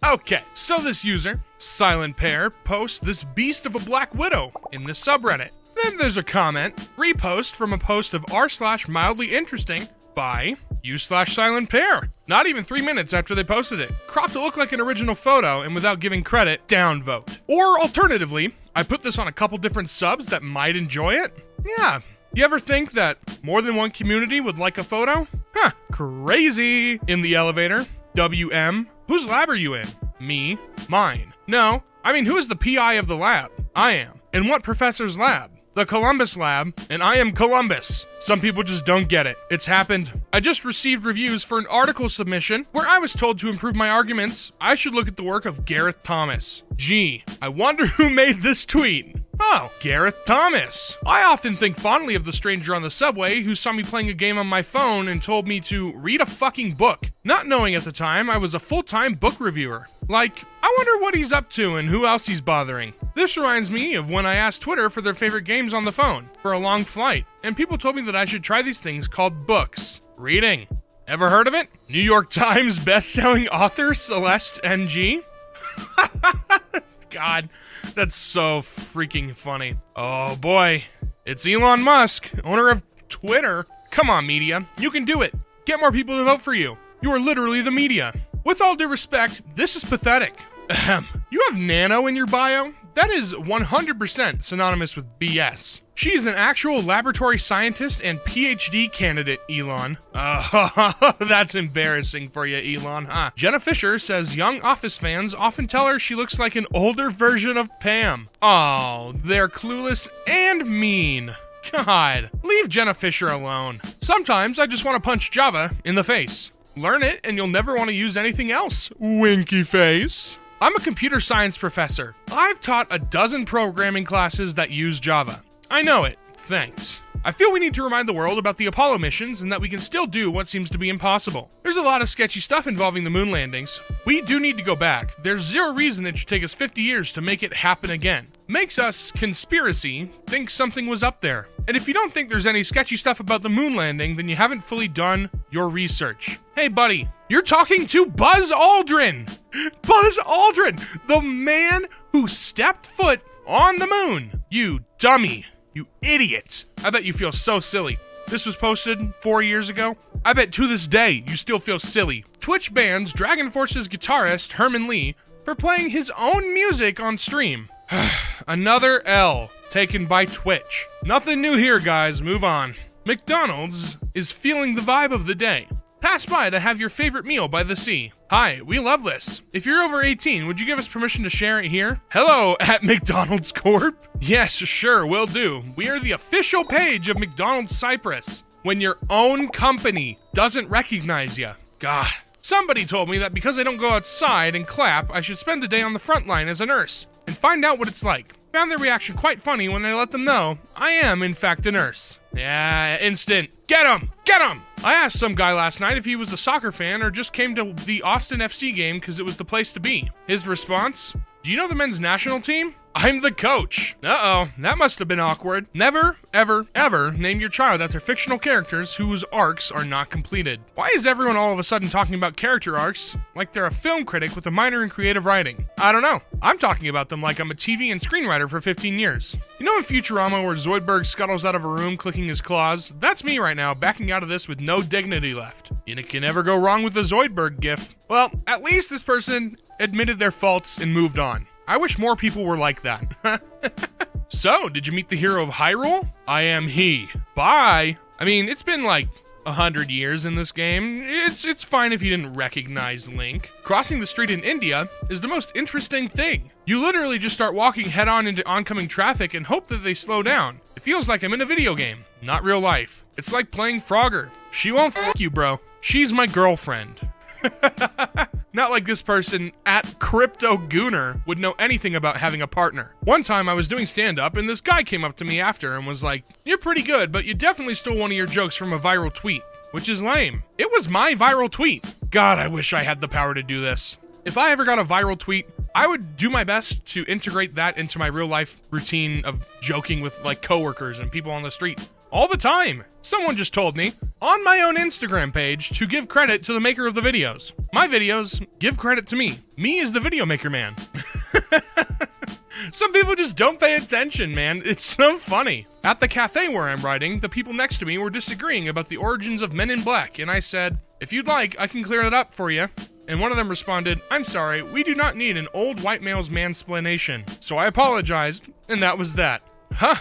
Okay, so this user, Silent Pear, posts this beast of a Black Widow in the subreddit. Then there's a comment, repost from a post of r/mildly interesting by you/Silent Pear. Not even 3 minutes after they posted it. Cropped to look like an original photo, and without giving credit, downvote. Or alternatively, I put this on a couple different subs that might enjoy it. Yeah. You ever think that more than one community would like a photo? Huh, crazy. In the elevator, WM, whose lab are you in? Me, mine. No, I mean, who is the PI of the lab? I am. In what professor's lab? The Columbus lab, and I am Columbus. Some people just don't get it. It's happened. I just received reviews for an article submission where I was told to improve my arguments, I should look at the work of Gareth Thomas. Gee, I wonder who made this tweet. Oh, Gareth Thomas. I often think fondly of the stranger on the subway who saw me playing a game on my phone and told me to read a fucking book, not knowing at the time I was a full-time book reviewer. Like, I wonder what he's up to and who else he's bothering. This reminds me of when I asked Twitter for their favorite games on the phone for a long flight, and people told me that I should try these things called books. Reading. Ever heard of it? New York Times best-selling author Celeste NG? God, that's so freaking funny. Oh boy, it's Elon Musk, owner of Twitter. Come on, media, you can do it. Get more people to vote for you. You are literally the media. With all due respect, this is pathetic. Ahem. You have Nano in your bio? That is 100% synonymous with BS. She is an actual laboratory scientist and PhD candidate, Elon. That's embarrassing for you, Elon, huh? Jenna Fisher says young Office fans often tell her she looks like an older version of Pam. Oh, they're clueless and mean. God, leave Jenna Fisher alone. Sometimes I just want to punch Java in the face. Learn it and you'll never want to use anything else, winky face. I'm a computer science professor. I've taught a dozen programming classes that use Java. I know it. Thanks. I feel we need to remind the world about the Apollo missions and that we can still do what seems to be impossible. There's a lot of sketchy stuff involving the moon landings. We do need to go back. There's zero reason it should take us 50 years to make it happen again. Makes us, conspiracy, think something was up there. And if you don't think there's any sketchy stuff about the moon landing, then you haven't fully done your research. Hey buddy, you're talking to Buzz Aldrin! Buzz Aldrin! The man who stepped foot on the moon! You dummy! You idiot! I bet you feel so silly. This was posted 4 years ago. I bet to this day you still feel silly. Twitch bans Dragon Force's guitarist Herman Lee for playing his own music on stream. Another L taken by Twitch. Nothing new here, guys. Move on. McDonald's is feeling the vibe of the day. Pass by to have your favorite meal by the sea. Hi, we love this. If you're over 18, would you give us permission to share it here? Hello at McDonald's Corp. Yes, sure, will do. We are the official page of McDonald's Cyprus. When your own company doesn't recognize you. God. Somebody told me that because I don't go outside and clap, I should spend a day on the front line as a nurse and find out what it's like. Found their reaction quite funny when I let them know I am, in fact, a nurse. Yeah, instant. Get him! Get him! I asked some guy last night if he was a soccer fan or just came to the Austin FC game because it was the place to be. His response? Do you know the men's national team? I'm the coach. Uh-oh, that must have been awkward. Never, ever, ever name your child after fictional characters whose arcs are not completed. Why is everyone all of a sudden talking about character arcs like they're a film critic with a minor in creative writing? I don't know. I'm talking about them like I'm a TV and screenwriter for 15 years. You know in Futurama where Zoidberg scuttles out of a room clicking his claws? That's me right now, backing out of this with no dignity left. You can never go wrong with the Zoidberg gif. Well, at least this person admitted their faults and moved on. I wish more people were like that. So, did you meet the hero of Hyrule? I am he. Bye. I mean, it's been like 100 years in this game. It's fine if you didn't recognize Link. Crossing the street in India is the most interesting thing. You literally just start walking head-on into oncoming traffic and hope that they slow down. It feels like I'm in a video game, not real life. It's like playing Frogger. She won't f*** you, bro. She's my girlfriend. Not like this person at Crypto Gooner would know anything about having a partner. One time I was doing stand-up and this guy came up to me after and was like, "You're pretty good, but you definitely stole one of your jokes from a viral tweet," which is lame. It was my viral tweet. God, I wish I had the power to do this. If I ever got a viral tweet, I would do my best to integrate that into my real life routine of joking with like coworkers and people on the street. All the time. Someone just told me, on my own Instagram page to give credit to the maker of the videos. My videos give credit to me. Me is the video maker man. Some people just don't pay attention, man. It's so funny. At the cafe where I'm writing, the people next to me were disagreeing about the origins of Men in Black, and I said, if you'd like, I can clear it up for you. And one of them responded, I'm sorry, we do not need an old white male's mansplaination. So I apologized, and that was that. Huh?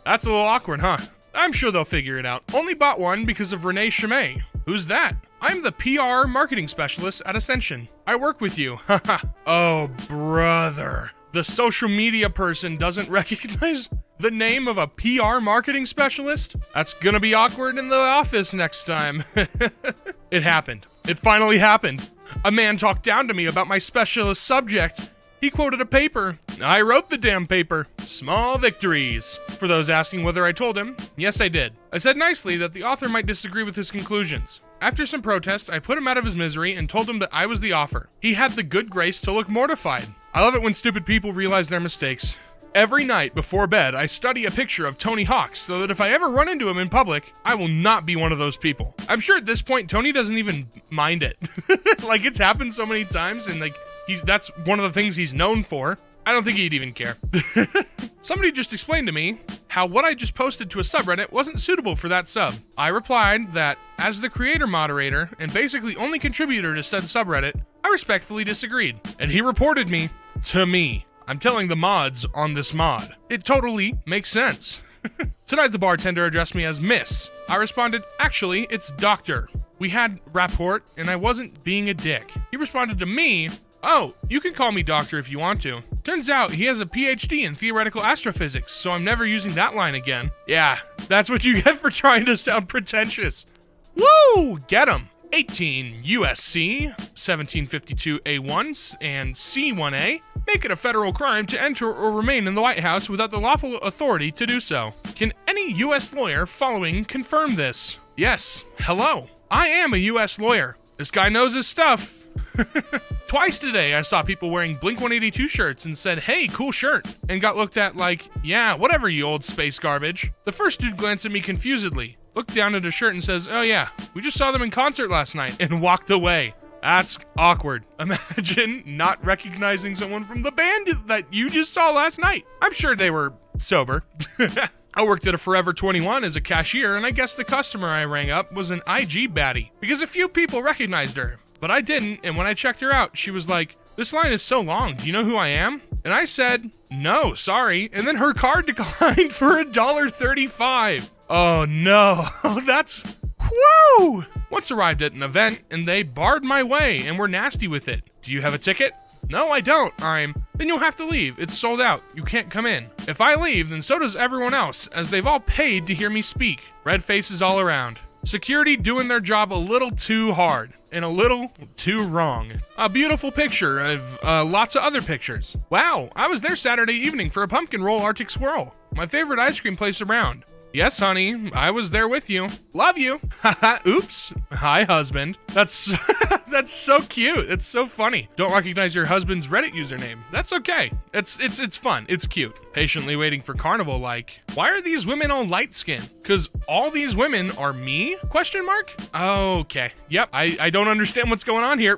That's a little awkward, huh? I'm sure they'll figure it out. Only bought one because of Renee Chimay. Who's that? I'm the PR marketing specialist at Ascension. I work with you. Haha. Oh, brother. The social media person doesn't recognize the name of a PR marketing specialist? That's gonna be awkward in the office next time. It happened. It finally happened. A man talked down to me about my specialist subject. He quoted a paper. I wrote the damn paper. Small victories. For those asking whether I told him, yes, I did. I said nicely that the author might disagree with his conclusions. After some protest, I put him out of his misery and told him that I was the author. He had the good grace to look mortified. I love it when stupid people realize their mistakes. Every night before bed, I study a picture of Tony Hawk so that if I ever run into him in public, I will not be one of those people. I'm sure at this point, Tony doesn't even mind it. Like, it's happened so many times, and like, that's one of the things he's known for. I don't think he'd even care. Somebody just explained to me how what I just posted to a subreddit wasn't suitable for that sub. I replied that, as the creator moderator and basically only contributor to said subreddit, I respectfully disagreed, and he reported me to me. I'm telling the mods on this mod. It totally makes sense. Tonight the bartender addressed me as Miss. I responded, actually, it's Doctor. We had rapport, and I wasn't being a dick. He responded to me, oh, you can call me Doctor if you want to. Turns out he has a PhD in theoretical astrophysics, so I'm never using that line again. Yeah, that's what you get for trying to sound pretentious. Woo! Get 'em! 18 USC 1752 A1 and C1A make it a federal crime to enter or remain in the White House without the lawful authority to do so. Can any U.S. lawyer following confirm this? Yes. Hello. I am a U.S. lawyer. This guy knows his stuff. Twice today, I saw people wearing Blink-182 shirts and said, hey, cool shirt, and got looked at like, yeah, whatever, you old space garbage. The first dude glanced at me confusedly, looked down at his shirt and says, oh yeah, we just saw them in concert last night, and walked away. That's awkward. Imagine not recognizing someone from the band that you just saw last night. I'm sure they were sober. I worked at a Forever 21 as a cashier, and I guess the customer I rang up was an IG baddie, because a few people recognized her. But I didn't, and when I checked her out, she was like, this line is so long, do you know who I am? And I said, no, sorry, and then her card declined for $1.35. Oh no, that's, woo! Once arrived at an event, and they barred my way, and were nasty with it. Do you have a ticket? No, I don't. Then you'll have to leave. It's sold out. You can't come in. If I leave, then so does everyone else, as they've all paid to hear me speak. Red faces all around. Security doing their job a little too hard, and a little too wrong. A beautiful picture of lots of other pictures. Wow, I was there Saturday evening for a pumpkin roll Arctic Swirl. My favorite ice cream place around. Yes, honey, I was there with you. Love you. Haha, oops. Hi, husband. That's that's so cute. It's so funny. Don't recognize your husband's Reddit username. That's okay. It's fun. It's cute. Patiently waiting for carnival like, why are these women all light skinned? Cause all these women are me? Question mark? Okay. Yep. I don't understand what's going on here.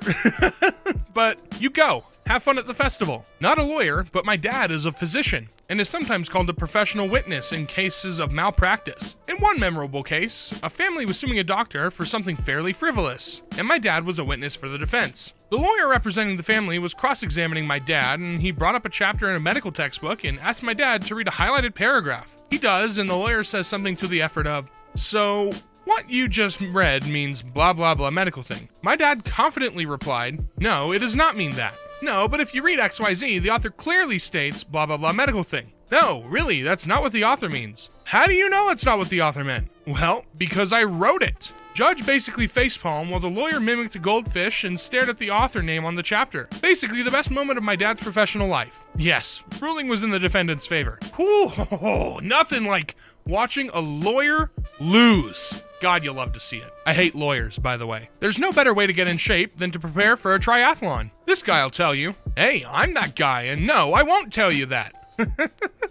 But you go. Have fun at the festival. Not a lawyer, but my dad is a physician and is sometimes called a professional witness in cases of malpractice. In one memorable case, a family was suing a doctor for something fairly frivolous, and my dad was a witness for the defense. The lawyer representing the family was cross-examining my dad, and he brought up a chapter in a medical textbook and asked my dad to read a highlighted paragraph. He does, and the lawyer says something to the effort of, so what you just read means blah blah blah medical thing. My dad confidently replied, no, it does not mean that. No, but if you read XYZ, the author clearly states blah blah blah medical thing. No, really, that's not what the author means. How do you know it's not what the author meant? Well, because I wrote it. Judge basically facepalmed while the lawyer mimicked a goldfish and stared at the author name on the chapter. Basically, the best moment of my dad's professional life. Yes, ruling was in the defendant's favor. Ooh, nothing like watching a lawyer lose. God, you'll love to see it. I hate lawyers, by the way. There's no better way to get in shape than to prepare for a triathlon. This guy'll tell you, hey, I'm that guy, and no, I won't tell you that.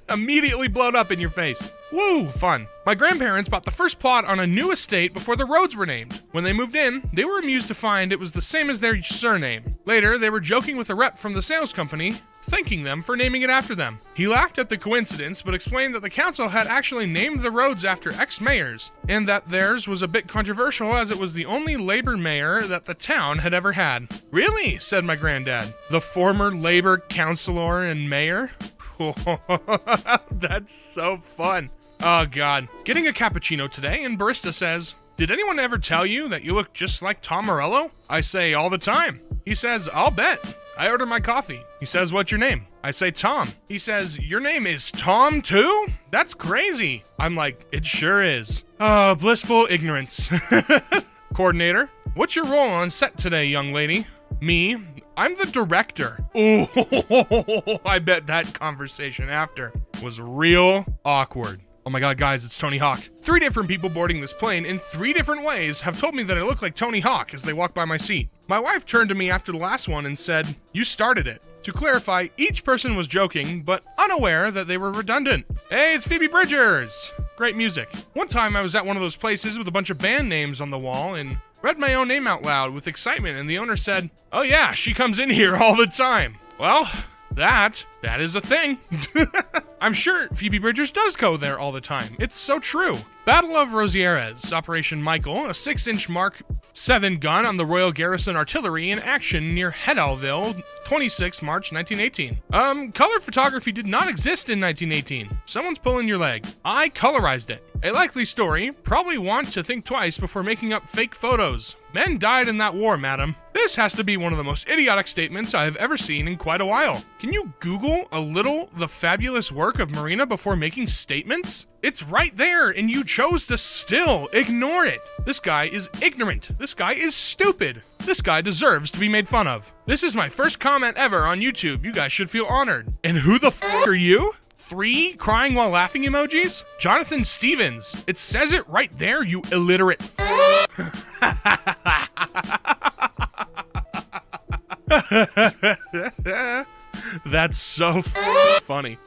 Immediately blown up in your face. Woo, fun. My grandparents bought the first plot on a new estate before the roads were named. When they moved in, they were amused to find it was the same as their surname. Later, they were joking with a rep from the sales company, thanking them for naming it after them. He laughed at the coincidence, but explained that the council had actually named the roads after ex-mayors, and that theirs was a bit controversial as it was the only Labor mayor that the town had ever had. Really? Said my granddad. The former Labor councilor and mayor? That's so fun. Oh god. Getting a cappuccino today, and barista says, "Did anyone ever tell you that you look just like Tom Morello?" I say, "All the time." He says, "I'll bet." I order my coffee. He says, "What's your name?" I say, "Tom." He says, "Your name is Tom too? That's crazy." I'm like, "It sure is." Oh, blissful ignorance. Coordinator, what's your role on set today, young lady? Me, I'm the director. Oh, I bet that conversation after was real awkward. Oh my god, guys, it's Tony Hawk. 3 different people boarding this plane in 3 different ways have told me that I look like Tony Hawk as they walk by my seat. My wife turned to me after the last one and said, "You started it." To clarify, each person was joking, but unaware that they were redundant. Hey, it's Phoebe Bridgers! Great music. One time I was at one of those places with a bunch of band names on the wall and read my own name out loud with excitement, and the owner said, "Oh yeah, she comes in here all the time." Well, that is a thing. I'm sure Phoebe Bridgers does go there all the time. It's so true. Battle of Rosieres, Operation Michael, a 6-inch Mark 7 gun on the Royal Garrison Artillery in action near Hedalville, 26 March 1918. Color photography did not exist in 1918. Someone's pulling your leg. I colorized it. A likely story. Probably want to think twice before making up fake photos. Men died in that war, madam. This has to be one of the most idiotic statements I have ever seen in quite a while. Can you Google a little the fabulous work of Marina before making statements? It's right there, and you chose to still ignore it. This guy is ignorant. This guy is stupid. This guy deserves to be made fun of. This is my first comment ever on YouTube. You guys should feel honored. And who the f*** are you? 3 crying while laughing emojis? Jonathan Stevens. It says it right there, you illiterate That's so funny.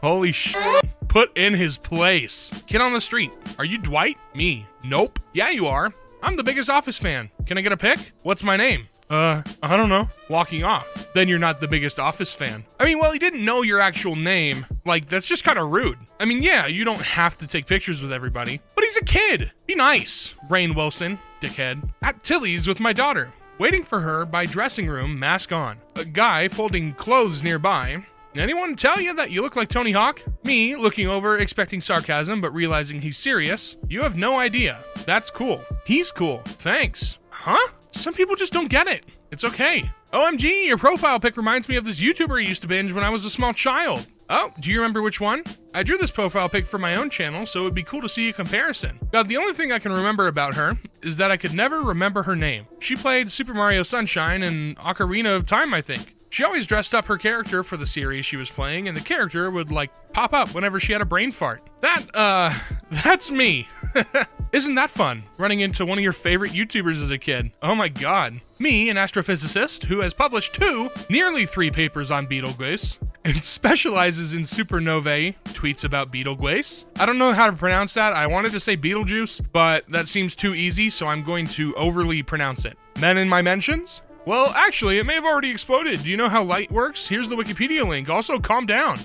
Holy shit. Put in his place. Kid on the street. Are you Dwight? Me. Nope. Yeah, you are. I'm the biggest Office fan. Can I get a pic? What's my name? I don't know. Walking off. Then you're not the biggest Office fan. I mean, well, he didn't know your actual name. Like, that's just kind of rude. I mean, yeah, you don't have to take pictures with everybody, but he's a kid. Be nice. Rainn Wilson, dickhead. At Tilly's with my daughter. Waiting for her by dressing room, mask on. A guy folding clothes nearby. Anyone tell you that you look like Tony Hawk? Me, looking over, expecting sarcasm, but realizing he's serious. You have no idea. That's cool. He's cool. Thanks. Huh? Some people just don't get it. It's okay. OMG, your profile pic reminds me of this YouTuber I used to binge when I was a small child. Oh, do you remember which one? I drew this profile pic for my own channel, so it would be cool to see a comparison. God, the only thing I can remember about her is that I could never remember her name. She played Super Mario Sunshine and Ocarina of Time, I think. She always dressed up her character for the series she was playing, and the character would, like, pop up whenever she had a brain fart. That's me. Isn't that fun, running into one of your favorite YouTubers as a kid? Oh my god. Me, an astrophysicist who has published nearly 3 papers on Betelgeuse, and specializes in supernovae, tweets about Betelgeuse. I don't know how to pronounce that. I wanted to say Beetlejuice, but that seems too easy, so I'm going to overly pronounce it. Men in my mentions? Well, actually, it may have already exploded. Do you know how light works? Here's the Wikipedia link. Also, calm down.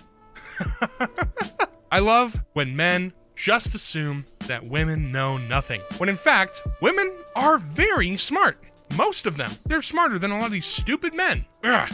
I love when men just assume that women know nothing, when in fact, women are very smart. Most of them. They're smarter than a lot of these stupid men. Ugh,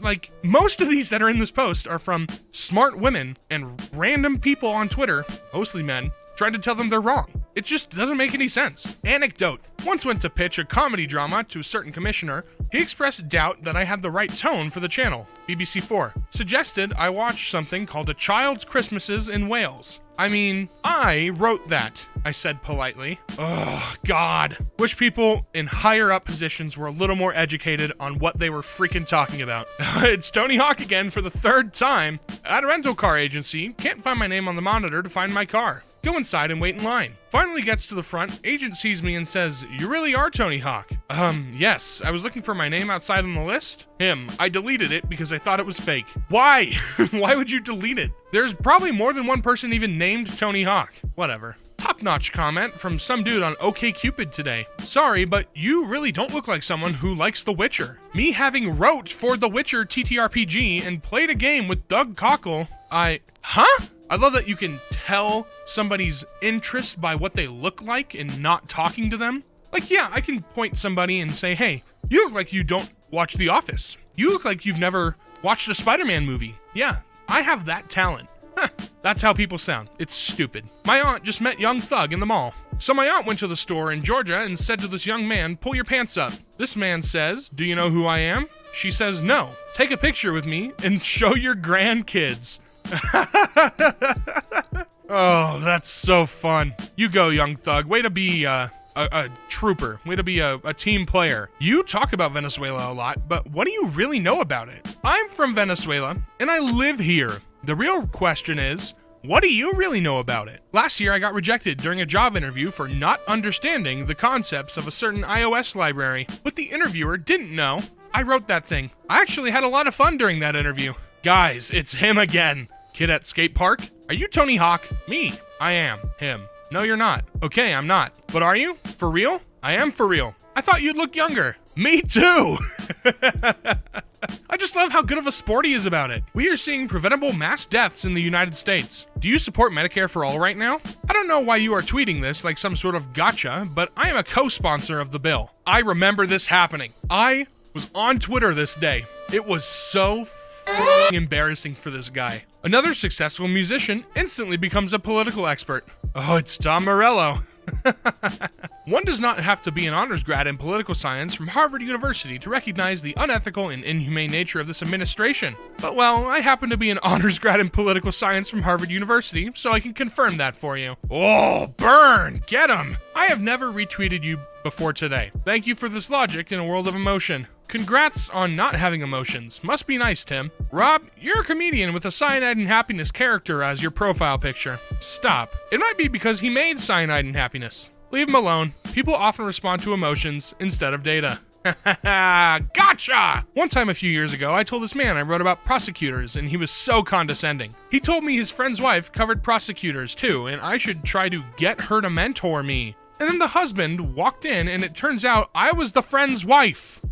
like, most of these that are in this post are from smart women and random people on Twitter, mostly men, trying to tell them they're wrong. It just doesn't make any sense. Anecdote. Once went to pitch a comedy drama to a certain commissioner. He expressed doubt that I had the right tone for the channel, BBC 4. Suggested I watch something called A Child's Christmases in Wales. I mean, I wrote that, I said politely. Oh, God. Wish people in higher up positions were a little more educated on what they were freaking talking about. It's Tony Hawk again for the 3rd time. At a rental car agency, can't find my name on the monitor to find my car. Go inside and wait in line. Finally gets to the front, agent sees me and says, "You really are Tony Hawk." Yes, I was looking for my name outside on the list. I deleted it because I thought it was fake. Why? Why would you delete it? There's probably more than one person even named Tony Hawk. Whatever. Top-notch comment from some dude on OkCupid today. "Sorry, but you really don't look like someone who likes The Witcher. Me having wrote for The Witcher TTRPG and played a game with Doug Cockle, Huh? I love that you can tell somebody's interest by what they look like and not talking to them. Like, yeah, I can point somebody and say, "Hey, you look like you don't watch The Office. You look like you've never watched a Spider-Man movie." Yeah, I have that talent. That's how people sound. It's stupid. My aunt just met Young Thug in the mall. So my aunt went to the store in Georgia and said to this young man, "Pull your pants up." This man says, "Do you know who I am?" She says, "No. Take a picture with me and show your grandkids." Oh, that's so fun. You go, Young Thug. Way to be a trooper. Way to be a team player. You talk about Venezuela a lot, but what do you really know about it? I'm from Venezuela, and I live here. The real question is, what do you really know about it? Last year, I got rejected during a job interview for not understanding the concepts of a certain iOS library, but the interviewer didn't know. I wrote that thing. I actually had a lot of fun during that interview. Guys, it's him again. Kid at skate park? Are you Tony Hawk? Me. I am. Him. No, you're not. Okay, I'm not. But are you? For real? I am for real. I thought you'd look younger. Me too. I just love how good of a sport he is about it. We are seeing preventable mass deaths in the United States. Do you support Medicare for all right now? I don't know why you are tweeting this like some sort of gotcha, but I am a co-sponsor of the bill. I remember this happening. I was on Twitter this day. It was so embarrassing for this guy. Another successful musician instantly becomes a political expert. Oh, it's Tom Morello. One does not have to be an honors grad in political science from Harvard University to recognize the unethical and inhumane nature of this administration. But, well, I happen to be an honors grad in political science from Harvard University, so I can confirm that for you. Oh, burn! Get him! I have never retweeted you before today. Thank you for this logic in a world of emotion. Congrats on not having emotions. Must be nice, Tim. Rob, you're a comedian with a Cyanide and Happiness character as your profile picture. Stop. It might be because he made Cyanide and Happiness. Leave him alone. People often respond to emotions instead of data. Gotcha! One time a few years ago, I told this man I wrote about prosecutors, and he was so condescending. He told me his friend's wife covered prosecutors too, and I should try to get her to mentor me. And then the husband walked in, and it turns out I was the friend's wife.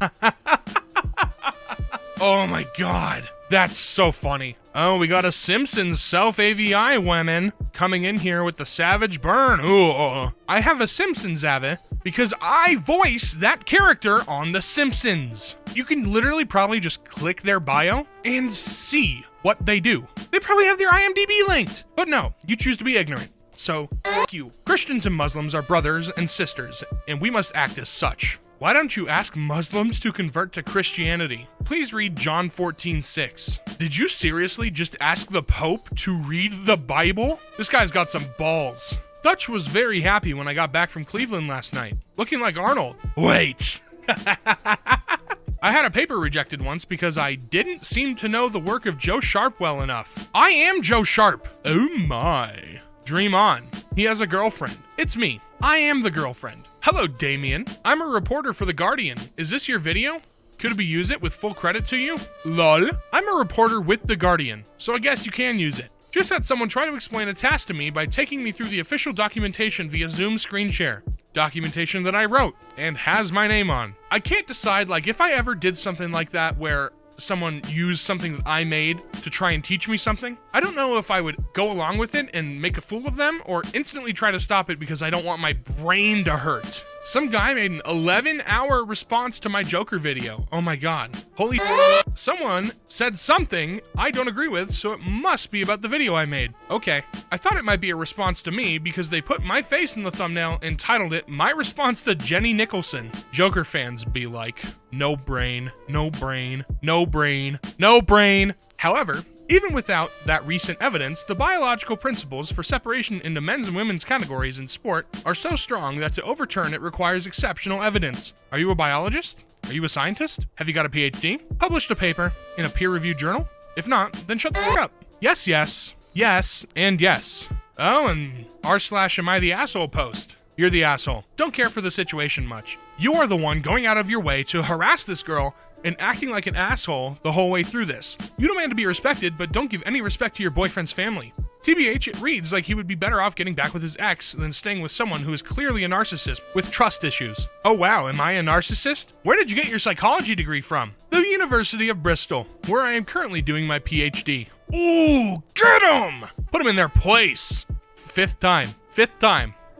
Oh my god. That's so funny. Oh, we got a Simpsons self-AVI woman coming in here with the savage burn. Ooh, I have a Simpsons Ave because I voice that character on The Simpsons. You can literally probably just click their bio and see what they do. They probably have their IMDb linked. But no, you choose to be ignorant. So, fuck you. Christians and Muslims are brothers and sisters, and we must act as such. Why don't you ask Muslims to convert to Christianity? Please read John 14:6. Did you seriously just ask the Pope to read the Bible? This guy's got some balls. Dutch was very happy when I got back from Cleveland last night, looking like Arnold. Wait. I had a paper rejected once because I didn't seem to know the work of Joe Sharp well enough. I am Joe Sharp. Oh my. Dream on. He has a girlfriend. It's me. I am the girlfriend. Hello, Damien. I'm a reporter for The Guardian. Is this your video? Could we use it with full credit to you? Lol. I'm a reporter with The Guardian, so I guess you can use it. Just had someone try to explain a task to me by taking me through the official documentation via Zoom screen share. Documentation that I wrote and has my name on. I can't decide, like, if I ever did something like that where someone used something that I made to try and teach me something. I don't know if I would go along with it and make a fool of them or instantly try to stop it because I don't want my brain to hurt. Some guy made an 11-hour response to my Joker video. Oh my god. Holy someone said something I don't agree with, so it must be about the video I made. Okay. I thought it might be a response to me because they put my face in the thumbnail and titled it My Response to Jenny Nicholson. Joker fans be like, no brain, no brain, no brain, no brain. However, even without that recent evidence, the biological principles for separation into men's and women's categories in sport are so strong that to overturn it requires exceptional evidence. Are you a biologist? Are you a scientist? Have you got a PhD? Published a paper in a peer-reviewed journal? If not, then shut the fuck up. Yes, yes, yes, and yes. Oh, and r/am I the asshole post. You're the asshole. Don't care for the situation much. You are the one going out of your way to harass this girl and acting like an asshole the whole way through this. You demand to be respected, but don't give any respect to your boyfriend's family. TBH, it reads like he would be better off getting back with his ex than staying with someone who is clearly a narcissist with trust issues. Oh wow, am I a narcissist? Where did you get your psychology degree from? The University of Bristol, where I am currently doing my PhD. Ooh, get him! Put him in their place. Fifth time.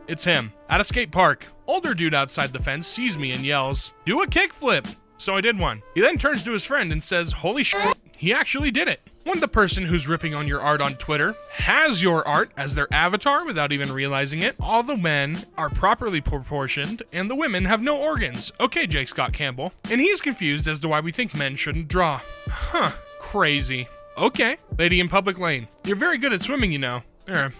It's him. At a skate park. Older dude outside the fence sees me and yells, "Do a kickflip!" So I did one. He then turns to his friend and says, "Holy shit, he actually did it." When the person who's ripping on your art on Twitter has your art as their avatar without even realizing it, all the men are properly proportioned and the women have no organs. Okay, Jake Scott Campbell. And he's confused as to why we think men shouldn't draw. Huh, crazy. Okay, lady in public lane. You're very good at swimming, you know.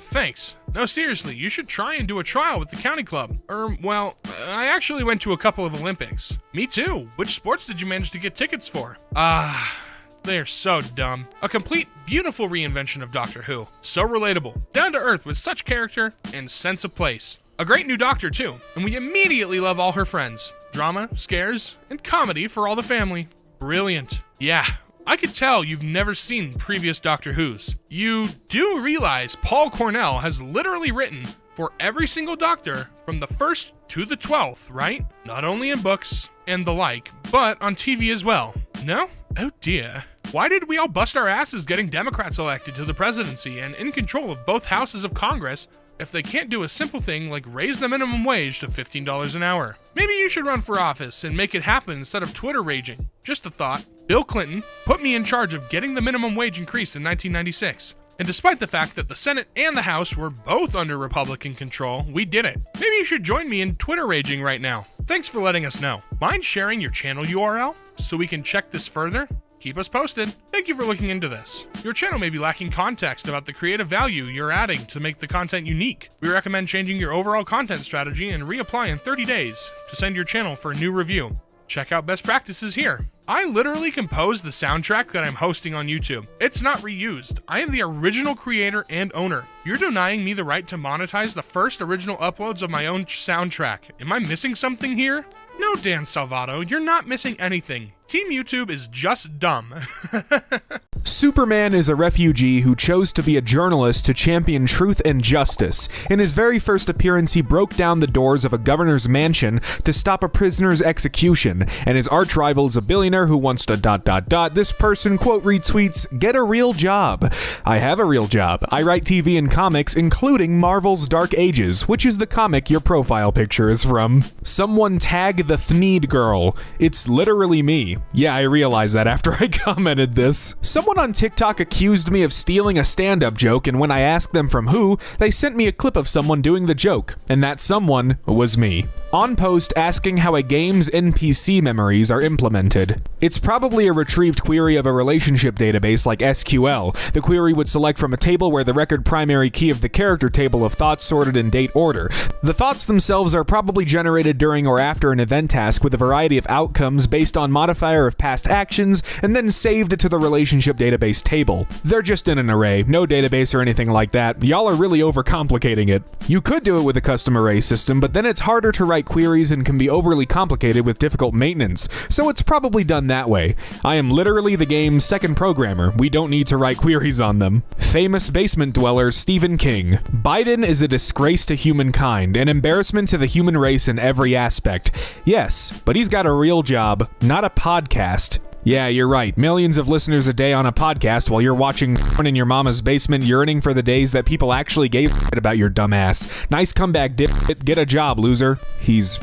Thanks. No, seriously, you should try and do a trial with the county club. I actually went to a couple of Olympics. Me too. Which sports did you manage to get tickets for? They're so dumb. A complete, beautiful reinvention of Doctor Who. So relatable. Down to earth with such character and sense of place. A great new doctor too, and we immediately love all her friends. Drama, scares, and comedy for all the family. Brilliant. Yeah. I could tell you've never seen previous Doctor Who's. You do realize Paul Cornell has literally written for every single Doctor from the 1st to the 12th, right? Not only in books and the like, but on TV as well. No? Oh dear. Why did we all bust our asses getting Democrats elected to the presidency and in control of both houses of Congress if they can't do a simple thing like raise the minimum wage to $15 an hour? Maybe you should run for office and make it happen instead of Twitter raging. Just a thought. Bill Clinton put me in charge of getting the minimum wage increase in 1996. And despite the fact that the Senate and the House were both under Republican control, we did it. Maybe you should join me in Twitter raging right now. Thanks for letting us know. Mind sharing your channel URL so we can check this further? Keep us posted. Thank you for looking into this. Your channel may be lacking context about the creative value you're adding to make the content unique. We recommend changing your overall content strategy and reapply in 30 days to send your channel for a new review. Check out best practices here. I literally composed the soundtrack that I'm hosting on YouTube. It's not reused. I am the original creator and owner. You're denying me the right to monetize the first original uploads of my own soundtrack. Am I missing something here? No, Dan Salvato, you're not missing anything. Team YouTube is just dumb. Superman is a refugee who chose to be a journalist to champion truth and justice. In his very first appearance, he broke down the doors of a governor's mansion to stop a prisoner's execution, and his arch rival is a billionaire who wants to ... This person, quote, retweets, "Get a real job." I have a real job. I write TV and comics, including Marvel's Dark Ages, which is the comic your profile picture is from. Someone tag the Thneed girl. It's literally me. Yeah, I realized that after I commented this. Someone on TikTok accused me of stealing a stand-up joke, and when I asked them from who, they sent me a clip of someone doing the joke, and that someone was me. On post asking how a game's NPC memories are implemented. It's probably a retrieved query of a relationship database like SQL. The query would select from a table where the record primary key of the character table of thoughts sorted in date order. The thoughts themselves are probably generated during or after an event task with a variety of outcomes based on modifier of past actions and then saved to the relationship database table. They're just in an array, no database or anything like that. Y'all are really overcomplicating it. You could do it with a custom array system, but then it's harder to write queries and can be overly complicated with difficult maintenance, so it's probably done that way. I am literally the game's second programmer. We don't need to write queries on them. Famous basement dweller Stephen King. Biden is a disgrace to humankind, an embarrassment to the human race in every aspect. Yes, but he's got a real job, not a podcast. Yeah, you're right. Millions of listeners a day on a podcast while you're watching in your mama's basement yearning for the days that people actually gave a shit about your dumb ass. Nice comeback, dipshit. Get a job, loser. He's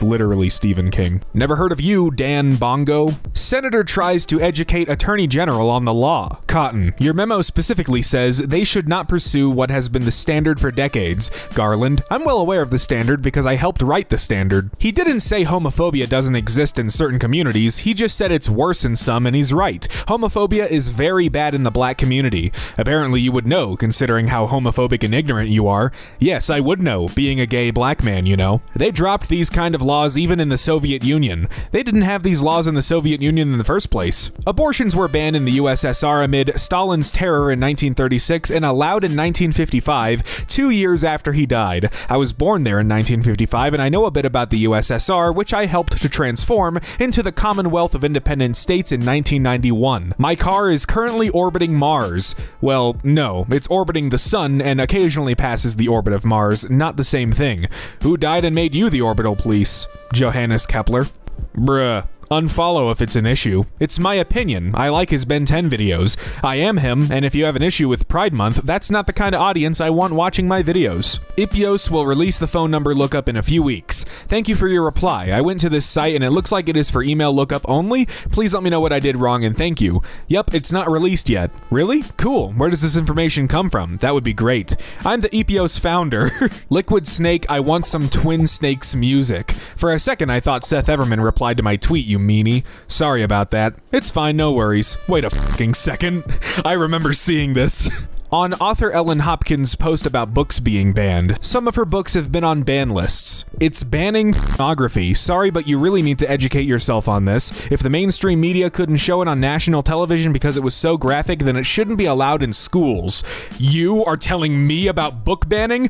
literally Stephen King. Never heard of you, Dan Bongo? Senator tries to educate Attorney General on the law. Cotton, your memo specifically says they should not pursue what has been the standard for decades. Garland, I'm well aware of the standard because I helped write the standard. He didn't say homophobia doesn't exist in certain communities. He just said it's worse in some, and he's right. Homophobia is very bad in the black community. Apparently you would know, considering how homophobic and ignorant you are. Yes, I would know, being a gay black man, you know. They dropped these kind of laws even in the Soviet Union. They didn't have these laws in the Soviet Union in the first place. Abortions were banned in the USSR amid amid Stalin's terror in 1936 and allowed in 1955, 2 years after he died. I was born there in 1955, and I know a bit about the USSR, which I helped to transform into the Commonwealth of Independent States in 1991. My car is currently orbiting Mars. Well, no, it's orbiting the sun and occasionally passes the orbit of Mars, not the same thing. Who died and made you the orbital police? Johannes Kepler. Bruh. Unfollow if it's an issue. It's my opinion. I like his Ben 10 videos. I am him, and if you have an issue with Pride Month, that's not the kind of audience I want watching my videos. Ipios will release the phone number lookup in a few weeks. Thank you for your reply. I went to this site and it looks like it is for email lookup only. Please let me know what I did wrong and thank you. Yep, it's not released yet. Really? Cool. Where does this information come from? That would be great. I'm the Ipios founder. Liquid Snake, I want some Twin Snakes music. For a second I thought Seth Everman replied to my tweet, you meanie. Sorry about that. It's fine, no worries. Wait a fucking second. I remember seeing this. On author Ellen Hopkins' post about books being banned, some of her books have been on ban lists. It's banning pornography. Sorry, but you really need to educate yourself on this. If the mainstream media couldn't show it on national television because it was so graphic, then it shouldn't be allowed in schools. You are telling me about book banning?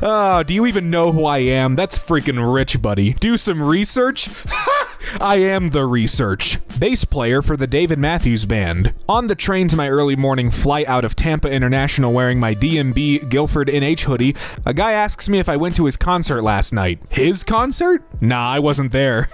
Oh, do you even know who I am? That's freaking rich, buddy. Do some research? I am the research. Bass player for the David Matthews Band. On the train to my early morning flight out of Tampa International wearing my DMB Guilford NH hoodie, a guy asks me if I went to his concert last night. His concert? Nah, I wasn't there.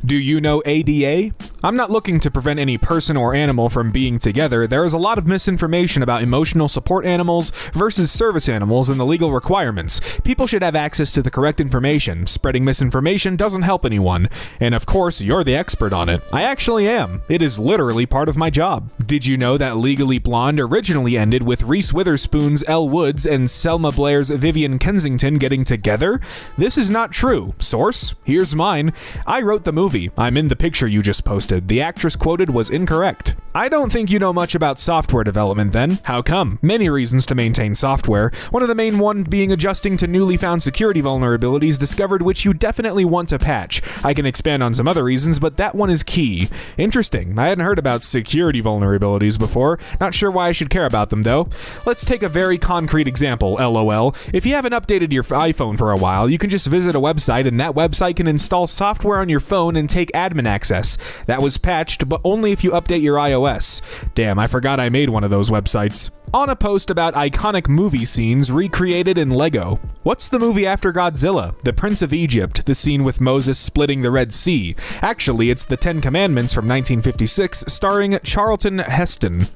Do you know ADA? I'm not looking to prevent any person or animal from being together. There is a lot of misinformation about emotional support animals versus service animals and the legal requirements. People should have access to the correct information. Spreading misinformation doesn't help anyone. And of course, you're the expert on it. I actually am. It is literally part of my job. Did you know that Legally Blonde originally ended with Reese Witherspoon's Elle Woods and Selma Blair's Vivian Kensington getting together? This is not true. Source? Here's mine. I wrote the movie. I'm in the picture you just posted. The actress quoted was incorrect. I don't think you know much about software development then. How come? Many reasons to maintain software. One of the main ones being adjusting to newly found security vulnerabilities discovered which you definitely want to patch. I can expand on some other reasons, but that one is key. Interesting. I hadn't heard about security vulnerabilities before. Not sure why I should care about them though. Let's take a very concrete example, LOL. If you haven't updated your iPhone for a while, you can just visit a website and that website can install software on your phone and take admin access. That was patched, but only if you update your iOS. Damn, I forgot I made one of those websites. On a post about iconic movie scenes recreated in Lego. What's the movie after Godzilla? The Prince of Egypt, the scene with Moses splitting the Red Sea. Actually, it's The Ten Commandments from 1956, starring Charlton Heston.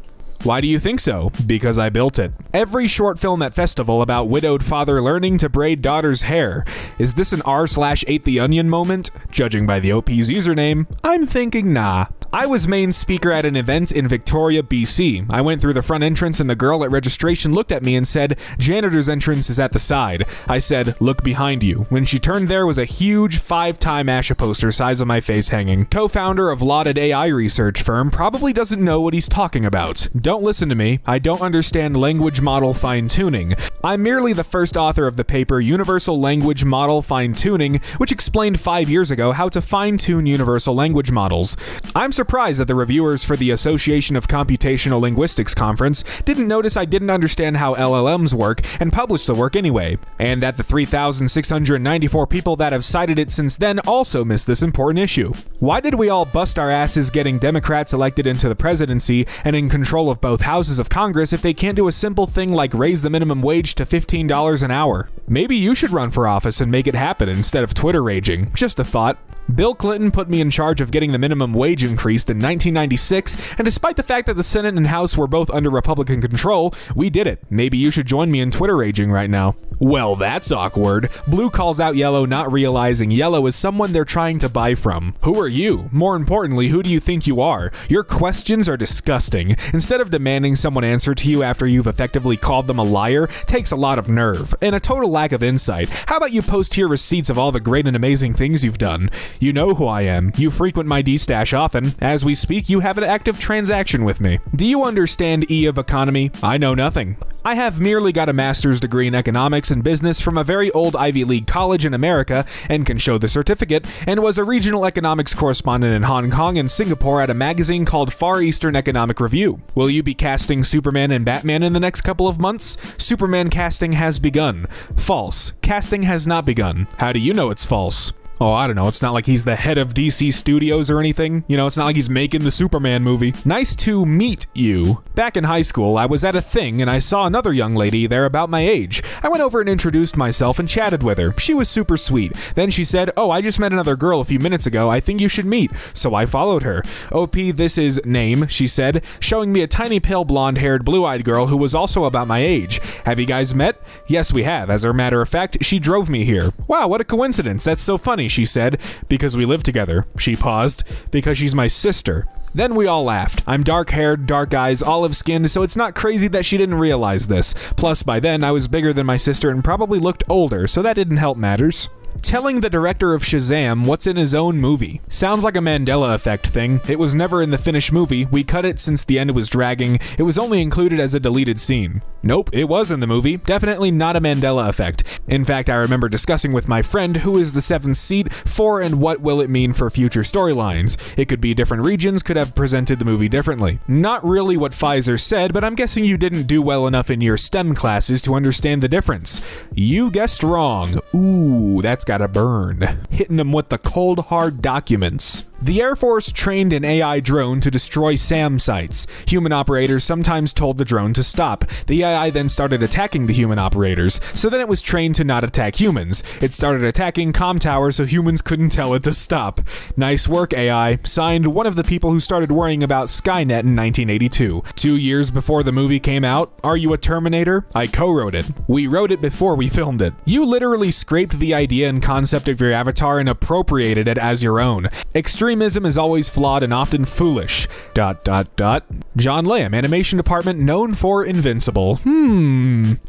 Why do you think so? Because I built it. Every short film at festival about widowed father learning to braid daughter's hair. Is this an r/ate the onion moment? Judging by the OP's username, I'm thinking nah. I was main speaker at an event in Victoria, BC. I went through the front entrance and the girl at registration looked at me and said, "Janitor's entrance is at the side." I said, "Look behind you." When she turned, there was a huge 5-time Asha poster size of my face hanging. Co-founder of lauded AI research firm probably doesn't know what he's talking about. Don't listen to me. I don't understand language model fine-tuning. I'm merely the first author of the paper Universal Language Model Fine-Tuning, which explained 5 years ago how to fine-tune universal language models. I'm surprised that the reviewers for the Association of Computational Linguistics conference didn't notice I didn't understand how LLMs work and published the work anyway, and that the 3,694 people that have cited it since then also missed this important issue. Why did we all bust our asses getting Democrats elected into the presidency and in control of both houses of Congress if they can't do a simple thing like raise the minimum wage to $15 an hour? Maybe you should run for office and make it happen instead of Twitter raging. Just a thought. Bill Clinton put me in charge of getting the minimum wage increased in 1996, and despite the fact that the Senate and House were both under Republican control, we did it. Maybe you should join me in Twitter raging right now. Well, that's awkward. Blue calls out yellow, not realizing yellow is someone they're trying to buy from. Who are you? More importantly, who do you think you are? Your questions are disgusting. Instead of demanding someone answer to you after you've effectively called them a liar, takes a lot of nerve and a total lack of insight. How about you post here receipts of all the great and amazing things you've done? You know who I am. You frequent my D-stash often. As we speak, you have an active transaction with me. Do you understand E of economy? I know nothing. I have merely got a master's degree in economics and business from a very old Ivy League college in America and can show the certificate, and was a regional economics correspondent in Hong Kong and Singapore at a magazine called Far Eastern Economic Review. Will you be casting Superman and Batman in the next couple of months? Superman casting has begun. False. Casting has not begun. How do you know it's false? Oh, I don't know. It's not like he's the head of DC Studios or anything. You know, it's not like he's making the Superman movie. Nice to meet you. Back in high school, I was at a thing and I saw another young lady there about my age. I went over and introduced myself and chatted with her. She was super sweet. Then she said, "Oh, I just met another girl a few minutes ago. I think you should meet." So I followed her. "OP, this is name," she said, showing me a tiny pale blonde-haired, blue-eyed girl who was also about my age. "Have you guys met?" "Yes, we have. As a matter of fact, she drove me here." "Wow, what a coincidence. That's so funny," she said. "Because we live together." She paused. "Because she's my sister." Then we all laughed. I'm dark-haired, dark eyes, olive-skinned, so it's not crazy that she didn't realize this. Plus, by then, I was bigger than my sister and probably looked older, so that didn't help matters. Telling the director of Shazam what's in his own movie. Sounds like a Mandela effect thing. It was never in the finished movie. We cut it since the end was dragging. It was only included as a deleted scene. Nope, it was in the movie. Definitely not a Mandela effect. In fact, I remember discussing with my friend who is the seventh seat for and what will it mean for future storylines. It could be different regions could have presented the movie differently. Not really what Pfizer said, but I'm guessing you didn't do well enough in your STEM classes to understand the difference. You guessed wrong. Ooh, that's gotta burn. Hitting them with the cold, hard documents. The Air Force trained an AI drone to destroy SAM sites. Human operators sometimes told the drone to stop. The AI then started attacking the human operators, so then it was trained to not attack humans. It started attacking comm towers so humans couldn't tell it to stop. Nice work, AI. Signed, one of the people who started worrying about Skynet in 1982. 2 years before the movie came out. Are you a Terminator? I co-wrote it. We wrote it before we filmed it. You literally scraped the idea and concept of your avatar and appropriated it as your own. Extremism is always flawed and often foolish. ... John Lamb, animation department known for Invincible.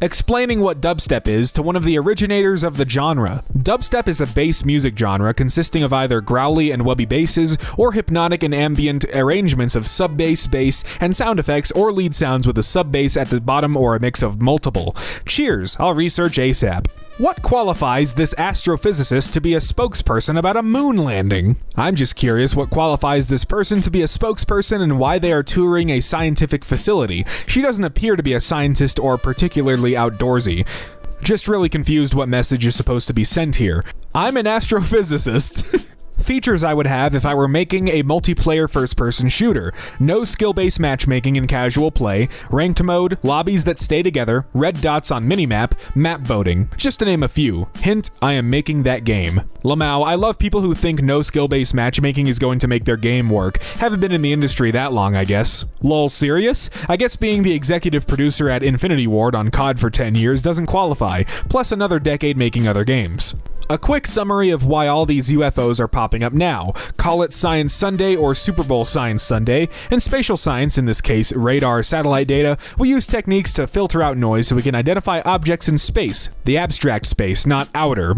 Explaining what dubstep is to one of the originators of the genre. Dubstep is a bass music genre consisting of either growly and wubby basses or hypnotic and ambient arrangements of sub-bass, bass, and sound effects or lead sounds with a sub-bass at the bottom or a mix of multiple. Cheers, I'll research ASAP. What qualifies this astrophysicist to be a spokesperson about a moon landing? I'm just curious what qualifies this person to be a spokesperson and why they are touring a scientific facility. She doesn't appear to be a scientist or particularly outdoorsy. Just really confused what message is supposed to be sent here. I'm an astrophysicist. Features I would have if I were making a multiplayer first-person shooter. No skill-based matchmaking in casual play, ranked mode, lobbies that stay together, red dots on minimap, map voting. Just to name a few. Hint, I am making that game. Lamau, I love people who think no skill-based matchmaking is going to make their game work. Haven't been in the industry that long, I guess. Lol, serious? I guess being the executive producer at Infinity Ward on COD for 10 years doesn't qualify, plus another decade making other games. A quick summary of why all these UFOs are popping up now. Call it Science Sunday or Super Bowl Science Sunday. In spatial science, in this case radar satellite data, we use techniques to filter out noise so we can identify objects in space. The abstract space, not outer... ...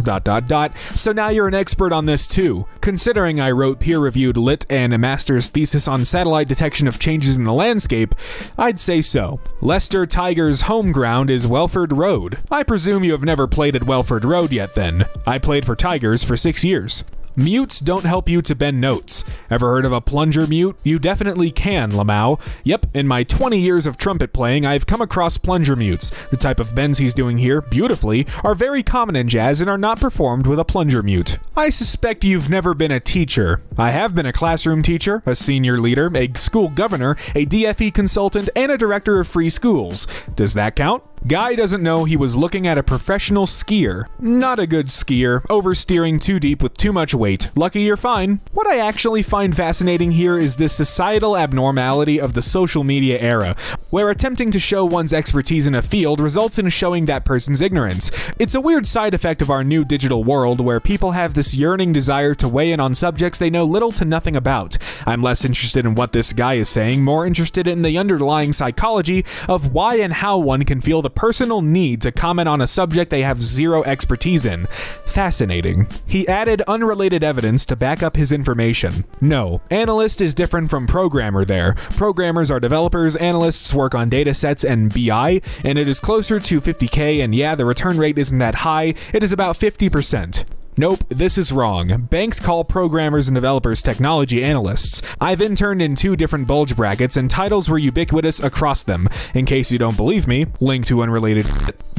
So now you're an expert on this too. Considering I wrote peer-reviewed lit and a master's thesis on satellite detection of changes in the landscape, I'd say so. Lester Tiger's home ground is Welford Road. I presume you have never played at Welford Road yet then. I played for Tigers for 6 years. Mutes don't help you to bend notes. Ever heard of a plunger mute? You definitely can, Lamau. Yep, in my 20 years of trumpet playing, I've come across plunger mutes. The type of bends he's doing here, beautifully, are very common in jazz and are not performed with a plunger mute. I suspect you've never been a teacher. I have been a classroom teacher, a senior leader, a school governor, a DFE consultant, and a director of free schools. Does that count? Guy doesn't know he was looking at a professional skier. Not a good skier, oversteering too deep with too much weight. Lucky you're fine. What I actually find fascinating here is this societal abnormality of the social media era, where attempting to show one's expertise in a field results in showing that person's ignorance. It's a weird side effect of our new digital world where people have this yearning desire to weigh in on subjects they know little to nothing about. I'm less interested in what this guy is saying, more interested in the underlying psychology of why and how one can feel the personal need to comment on a subject they have zero expertise in. Fascinating. He added, unrelated unrelated evidence to back up his information. No, analyst is different from programmer there. Programmers are developers, analysts work on data sets and BI, and it is closer to 50K, and yeah, the return rate isn't that high, it is about 50%. Nope, this is wrong. Banks call programmers and developers technology analysts. I've interned in 2 different bulge brackets, and titles were ubiquitous across them. In case you don't believe me, link to unrelated.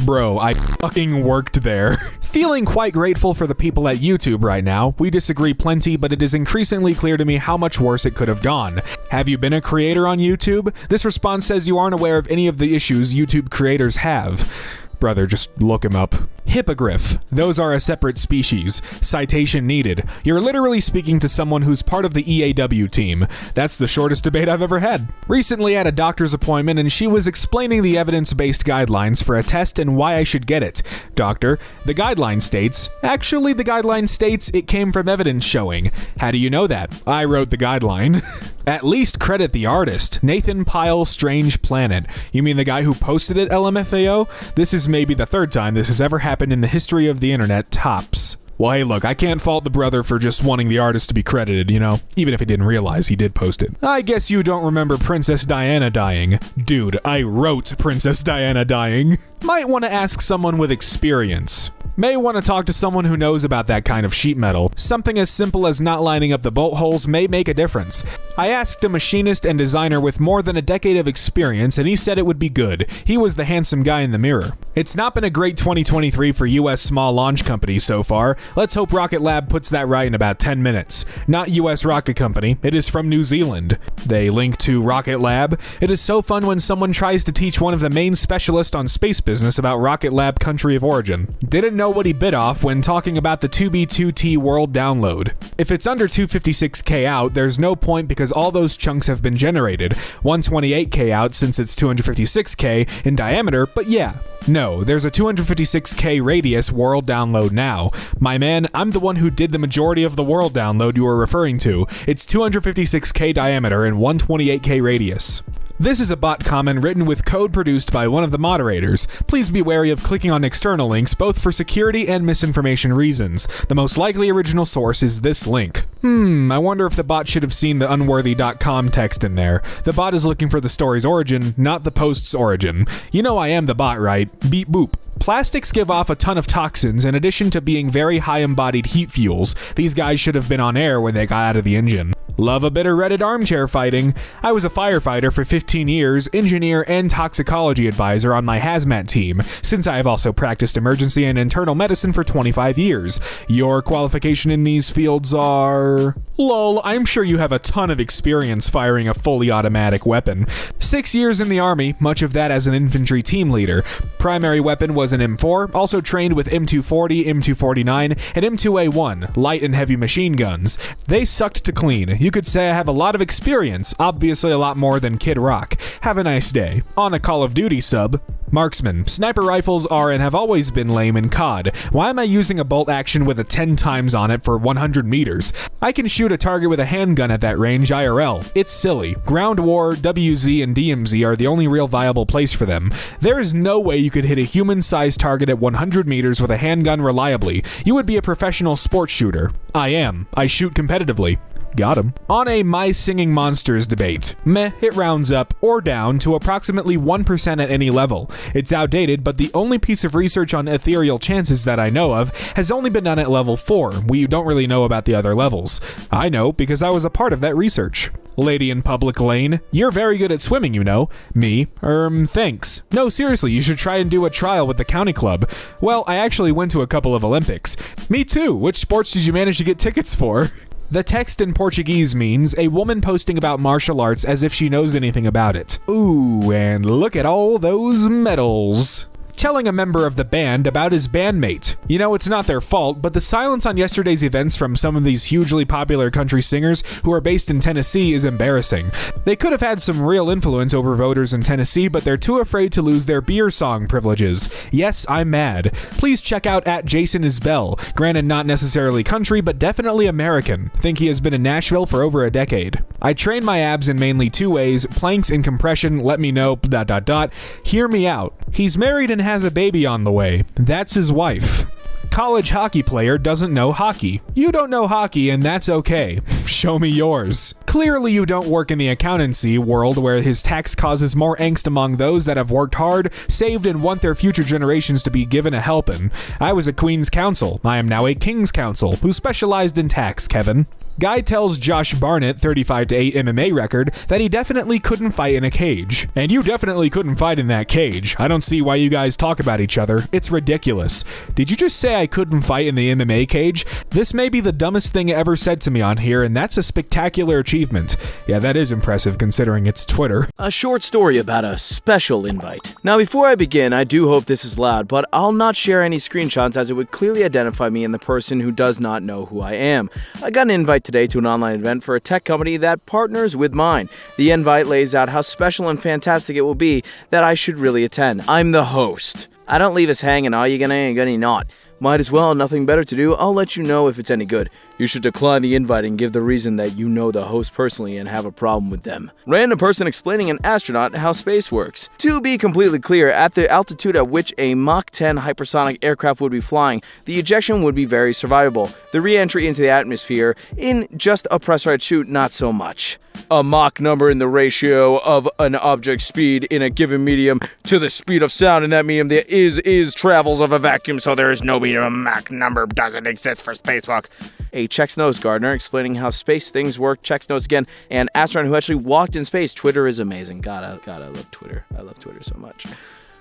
Bro, I fucking worked there. Feeling quite grateful for the people at YouTube right now. We disagree plenty, but it is increasingly clear to me how much worse it could have gone. Have you been a creator on YouTube? This response says you aren't aware of any of the issues YouTube creators have. Brother, just look him up. Hippogriff. Those are a separate species. Citation needed. You're literally speaking to someone who's part of the EAW team. That's the shortest debate I've ever had. Recently had a doctor's appointment and she was explaining the evidence-based guidelines for a test and why I should get it. Doctor, the guideline states... Actually, the guideline states it came from evidence showing. How do you know that? I wrote the guideline. At least credit the artist. Nathan Pyle Strange Planet. You mean the guy who posted it, LMFAO? This is maybe the 3rd time this has ever happened in the history of the internet, tops. Well, hey, look, I can't fault the brother for just wanting the artist to be credited, you know? Even if he didn't realize he did post it. I guess you don't remember Princess Diana dying. Dude, I wrote Princess Diana dying. Might want to ask someone with experience. May want to talk to someone who knows about that kind of sheet metal. Something as simple as not lining up the bolt holes may make a difference. I asked a machinist and designer with more than a decade of experience, and he said it would be good. He was the handsome guy in the mirror. It's not been a great 2023 for US small launch companies so far. Let's hope Rocket Lab puts that right in about 10 minutes. Not US Rocket Company, it is from New Zealand. They link to Rocket Lab. It is so fun when someone tries to teach one of the main specialists on space business about Rocket Lab country of origin. Didn't know what he bit off when talking about the 2B2T world download. If it's under 256K out, there's no point because all those chunks have been generated. 128K out since it's 256K in diameter, but yeah. No, there's a 256K radius world download now. My man, I'm the one who did the majority of the world download you were referring to. It's 256K diameter and 128K radius. This is a bot comment written with code produced by one of the moderators. Please be wary of clicking on external links both for security and misinformation reasons. The most likely original source is this link. I wonder if the bot should have seen the unworthy.com text in there. The bot is looking for the story's origin, not the post's origin. You know I am the bot, right? Beep boop. Plastics give off a ton of toxins in addition to being very high-embodied heat fuels. These guys should have been on air when they got out of the engine. Love a bit of Reddit armchair fighting. I was a firefighter for 15 years, engineer and toxicology advisor on my hazmat team, since I have also practiced emergency and internal medicine for 25 years. Your qualification in these fields are... Lol, I'm sure you have a ton of experience firing a fully automatic weapon. 6 years in the army, much of that as an infantry team leader. Primary weapon was an M4, also trained with M240, M249, and M2A1, light and heavy machine guns. They sucked to clean. You could say I have a lot of experience, obviously a lot more than Kid Rock. Have a nice day. On a Call of Duty sub, Marksman. Sniper rifles are and have always been lame in COD. Why am I using a bolt action with a 10 times on it for 100 meters? I can shoot a target with a handgun at that range IRL. It's silly. Ground War, WZ, and DMZ are the only real viable place for them. There is no way you could hit a human-sized target at 100 meters with a handgun reliably. You would be a professional sports shooter. I am. I shoot competitively. Got him. On a My Singing Monsters debate. Meh, it rounds up or down to approximately 1% at any level. It's outdated, but the only piece of research on ethereal chances that I know of has only been done at level 4. We don't really know about the other levels. I know because I was a part of that research. Lady in public lane, you're very good at swimming, you know. Me, thanks. No, seriously, you should try and do a trial with the county club. Well, I actually went to a couple of Olympics. Me too. Which sports did you manage to get tickets for? The text in Portuguese means a woman posting about martial arts as if she knows anything about it. Ooh, and look at all those medals. Telling a member of the band about his bandmate. You know, it's not their fault, but the silence on yesterday's events from some of these hugely popular country singers who are based in Tennessee is embarrassing. They could have had some real influence over voters in Tennessee, but they're too afraid to lose their beer song privileges. Yes, I'm mad. Please check out @JasonIsBell. Granted, not necessarily country, but definitely American. Think he has been in Nashville for over a decade. I train my abs in mainly 2 ways, planks and compression, let me know, ... Hear me out. He's married and has a baby on the way. That's his wife. college hockey player doesn't know hockey. You don't know hockey, and that's okay. Show me yours. Clearly, you don't work in the accountancy world where his tax causes more angst among those that have worked hard, saved, and want their future generations to be given a helping. I was a Queen's Counsel. I am now a King's Counsel, who specialized in tax, Kevin. Guy tells Josh Barnett, 35-8 MMA record, that he definitely couldn't fight in a cage. And you definitely couldn't fight in that cage. I don't see why you guys talk about each other. It's ridiculous. Did you just say I couldn't fight in the MMA cage? This may be the dumbest thing ever said to me on here, and that's a spectacular achievement. Yeah, that is impressive considering it's Twitter. A short story about a special invite. Now, before I begin, I do hope this is loud, but I'll not share any screenshots as it would clearly identify me and the person who does not know who I am. I got an invite today to an online event for a tech company that partners with mine. The invite lays out how special and fantastic it will be that I should really attend. I'm the host. I don't leave us hanging, are you gonna not? Might as well, nothing better to do. I'll let you know if it's any good. You should decline the invite and give the reason that you know the host personally and have a problem with them. Random person explaining an astronaut how space works. To be completely clear, at the altitude at which a Mach 10 hypersonic aircraft would be flying, the ejection would be very survivable. The re-entry into the atmosphere, in just a pressurized chute, not so much. A Mach number in the ratio of an object's speed in a given medium to the speed of sound in that medium. There is travels of a vacuum, so there is no medium. A Mach number doesn't exist for spacewalk. A checks notes gardener explaining how space things work. Checks notes again. An astronaut who actually walked in space. Twitter is amazing. God, I love Twitter. I love Twitter so much.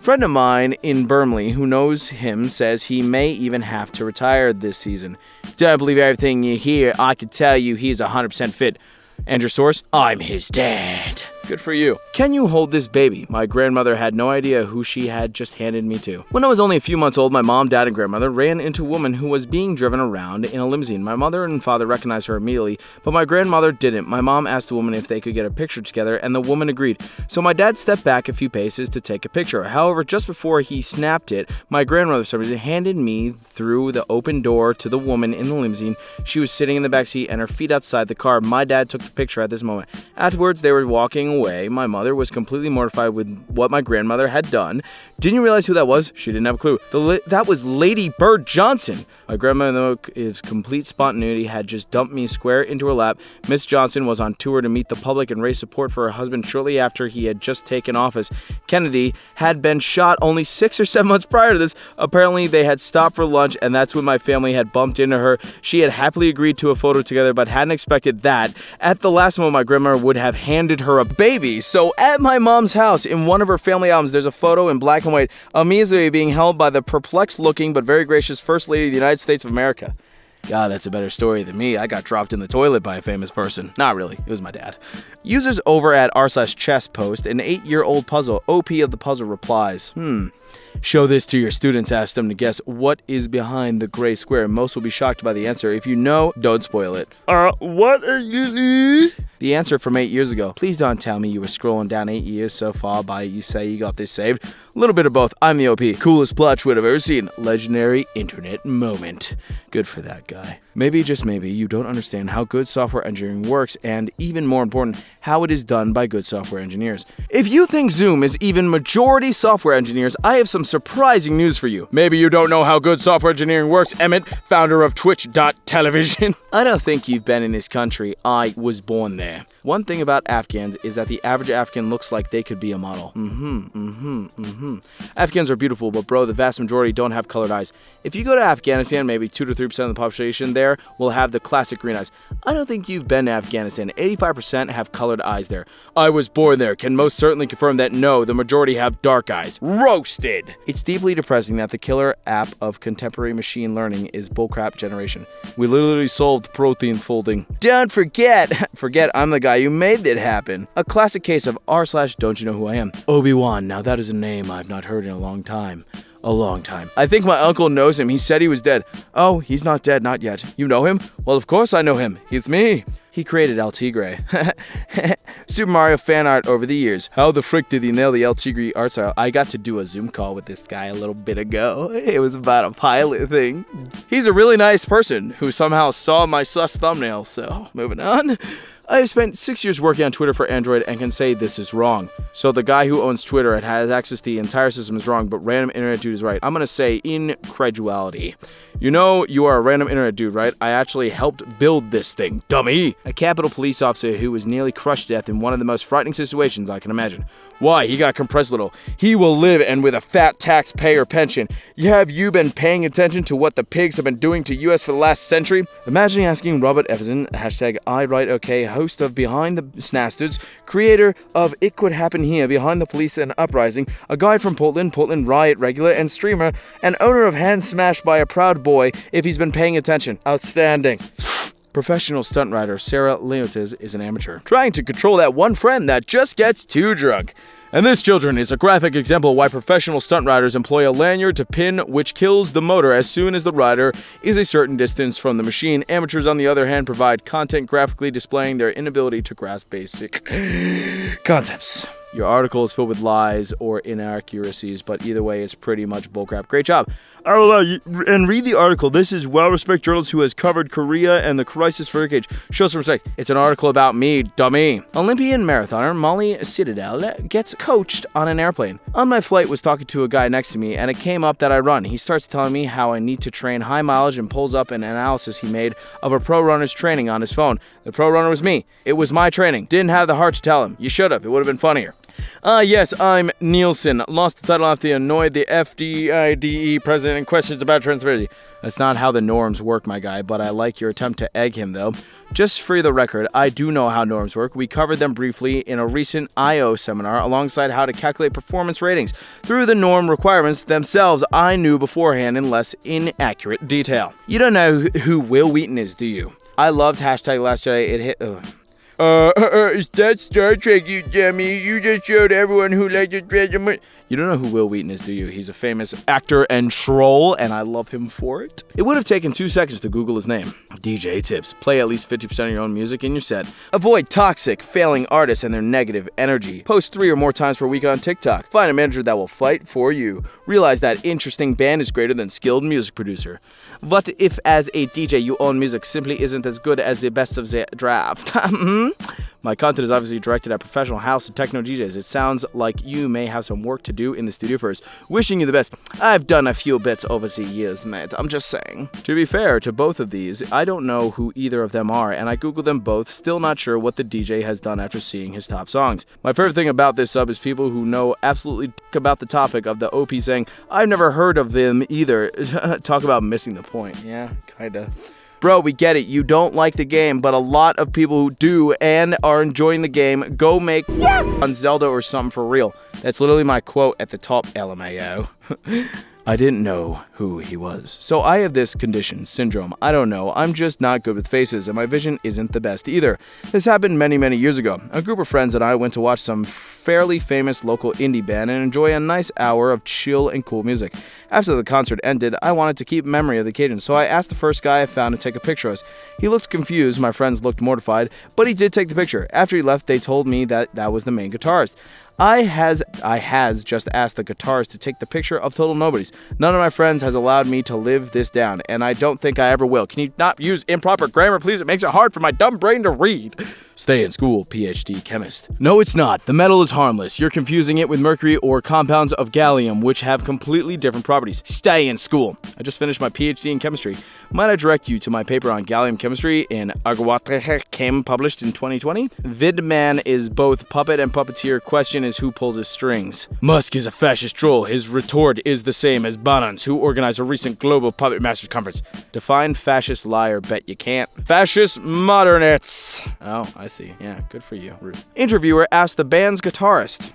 Friend of mine in Burnley who knows him says he may even have to retire this season. Don't believe everything you hear. I can tell you he's 100% fit. And your source? I'm his dad. Good for you. Can you hold this baby? My grandmother had no idea who she had just handed me to. When I was only a few months old, my mom, dad, and grandmother ran into a woman who was being driven around in a limousine. My mother and father recognized her immediately, but my grandmother didn't. My mom asked the woman if they could get a picture together, and the woman agreed. So my dad stepped back a few paces to take a picture. However, just before he snapped it, my grandmother for some reason handed me through the open door to the woman in the limousine. She was sitting in the back seat and her feet outside the car. My dad took the picture at this moment. Afterwards, they were walking away. My mother was completely mortified with what my grandmother had done. Didn't you realize who that was? She didn't have a clue. That was Lady Bird Johnson. My grandmother, with complete spontaneity, had just dumped me square into her lap. Miss Johnson was on tour to meet the public and raise support for her husband shortly after he had just taken office. Kennedy had been shot only 6 or 7 months prior to this. Apparently, they had stopped for lunch, and that's when my family had bumped into her. She had happily agreed to a photo together, but hadn't expected that. At the last moment, my grandmother would have handed her a baby. So at my mom's house, in one of her family albums, there's a photo in black and white of me as a baby being held by the perplexed-looking but very gracious First Lady of the United States of America. God, that's a better story than me. I got dropped in the toilet by a famous person. Not really. It was my dad. Users over at r/chess post an 8-year-old puzzle. OP of the puzzle replies, Show this to your students. Ask them to guess what is behind the gray square. Most will be shocked by the answer. If you know, don't spoil it. What are you... The answer from 8 years ago. Please don't tell me you were scrolling down 8 years so far by you say you got this saved. A little bit of both. I'm the OP. Coolest plot twist I've ever seen. Legendary internet moment. Good for that guy. Maybe, just maybe, you don't understand how good software engineering works, and even more important, how it is done by good software engineers. If you think Zoom is even majority software engineers, I have some surprising news for you. Maybe you don't know how good software engineering works, Emmett, founder of Twitch.television. I don't think you've been in this country. I was born there. One thing about Afghans is that the average Afghan looks like they could be a model. Afghans are beautiful, but bro, the vast majority don't have colored eyes. If you go to Afghanistan, maybe 2 to 3% of the population there will have the classic green eyes. I don't think you've been to Afghanistan. 85% have colored eyes there. I was born there. Can most certainly confirm that no, the majority have dark eyes. Roasted! It's deeply depressing that the killer app of contemporary machine learning is bullcrap generation. We literally solved protein folding. Don't forget I'm the guy who made that happen. A classic case of r/DontYouKnowWhoIAm. Obi-Wan, now that is a name I've not heard in a long time. I think my uncle knows him. He said he was dead. Oh, he's not dead, not yet. You know him? Well, of course I know him. It's me. He created El Tigre. Super Mario fan art over the years. How the frick did he nail the El Tigre art style? I got to do a Zoom call with this guy a little bit ago. It was about a pilot thing. He's a really nice person who somehow saw my sus thumbnail, so moving on. I have spent 6 years working on Twitter for Android and can say this is wrong. So the guy who owns Twitter and has access to the entire system is wrong, but random internet dude is right. I'm gonna say incredulity. You know you are a random internet dude, right? I actually helped build this thing, dummy. A Capitol police officer who was nearly crushed to death in one of the most frightening situations I can imagine. Why? He got compressed little. He will live and with a fat taxpayer pension. Have you been paying attention to what the pigs have been doing to US for the last century? Imagine asking Robert Everson, hashtag #IWriteOK, host of Behind the Snasters, creator of It Could Happen Here, Behind the Police and Uprising, a guy from Portland, Portland Riot regular and streamer, and owner of Hand Smashed by a Proud Boy, if he's been paying attention. Outstanding. Professional stunt rider Sarah Leotis is an amateur, trying to control that one friend that just gets too drunk. And this, children, is a graphic example of why professional stunt riders employ a lanyard to pin which kills the motor as soon as the rider is a certain distance from the machine. Amateurs, on the other hand, provide content graphically displaying their inability to grasp basic concepts. Your article is filled with lies or inaccuracies, but either way, it's pretty much bullcrap. Great job. I will and read the article. This is well-respected journalist who has covered Korea and the crisis for decades. Show some respect. It's an article about me, dummy. Olympian marathoner Molly Citadel gets coached on an airplane. On my flight, was talking to a guy next to me, and it came up that I run. He starts telling me how I need to train high mileage and pulls up an analysis he made of a pro runner's training on his phone. The pro runner was me. It was my training. Didn't have the heart to tell him. You should have. It would have been funnier. Yes, I'm Nielsen. Lost the title after he annoyed the FDIDE president in questions about transparency. That's not how the norms work, my guy, but I like your attempt to egg him, though. Just for the record, I do know how norms work. We covered them briefly in a recent I.O. seminar alongside how to calculate performance ratings. Through the norm requirements themselves, I knew beforehand in less inaccurate detail. You don't know who Will Wheaton is, do you? I loved hashtag Last Jedi. It hit... Is that Star Trek, you dummy? You just showed everyone who liked it. You don't know who Will Wheaton is, do you? He's a famous actor and troll, and I love him for it. It would have taken 2 seconds to Google his name. DJ tips. Play at least 50% of your own music in your set. Avoid toxic, failing artists and their negative energy. Post 3 or more times per week on TikTok. Find a manager that will fight for you. Realize that interesting band is greater than skilled music producer. What if as a DJ you own music simply isn't as good as the best of the draft? My content is obviously directed at professional house and techno DJs. It sounds like you may have some work to do in the studio first. Wishing you the best. I've done a few bits over the years, mate. I'm just saying. To be fair to both of these, I don't know who either of them are, and I googled them both, still not sure what the DJ has done after seeing his top songs. My favorite thing about this sub is people who know absolutely about the topic of the OP saying, I've never heard of them either. Talk about missing the point. Yeah, kinda. Bro, we get it. You don't like the game, but a lot of people who do and are enjoying the game go make on Zelda or something for real. That's literally my quote at the top, LMAO. I didn't know who he was. So I have this condition, syndrome. I don't know. I'm just not good with faces, and my vision isn't the best either. This happened many, many years ago. A group of friends and I went to watch some fairly famous local indie band and enjoy a nice hour of chill and cool music. After the concert ended, I wanted to keep memory of the occasion, so I asked the first guy I found to take a picture of us. He looked confused, my friends looked mortified, but he did take the picture. After he left, they told me that was the main guitarist. I has just asked the guitarist to take the picture of total nobodies. None of my friends has allowed me to live this down, and I don't think I ever will. Can you not use improper grammar, please? It makes it hard for my dumb brain to read. Stay in school, PhD chemist. No, it's not. The metal is harmless. You're confusing it with mercury or compounds of gallium, which have completely different properties. Stay in school. I just finished my PhD in chemistry. Might I direct you to my paper on gallium chemistry in Agawatre Chem, published in 2020? Vidman is both puppet and puppeteer. Question is who pulls his strings. Musk is a fascist troll. His retort is the same as Banans, who organized a recent global puppet masters conference. Define fascist liar. Bet you can't. Fascist modernists. Oh, I see. Yeah, good for you, Ruth. Interviewer asked the band's guitarist.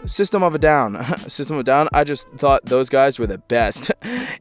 System of a Down. System of a Down? I just thought those guys were the best.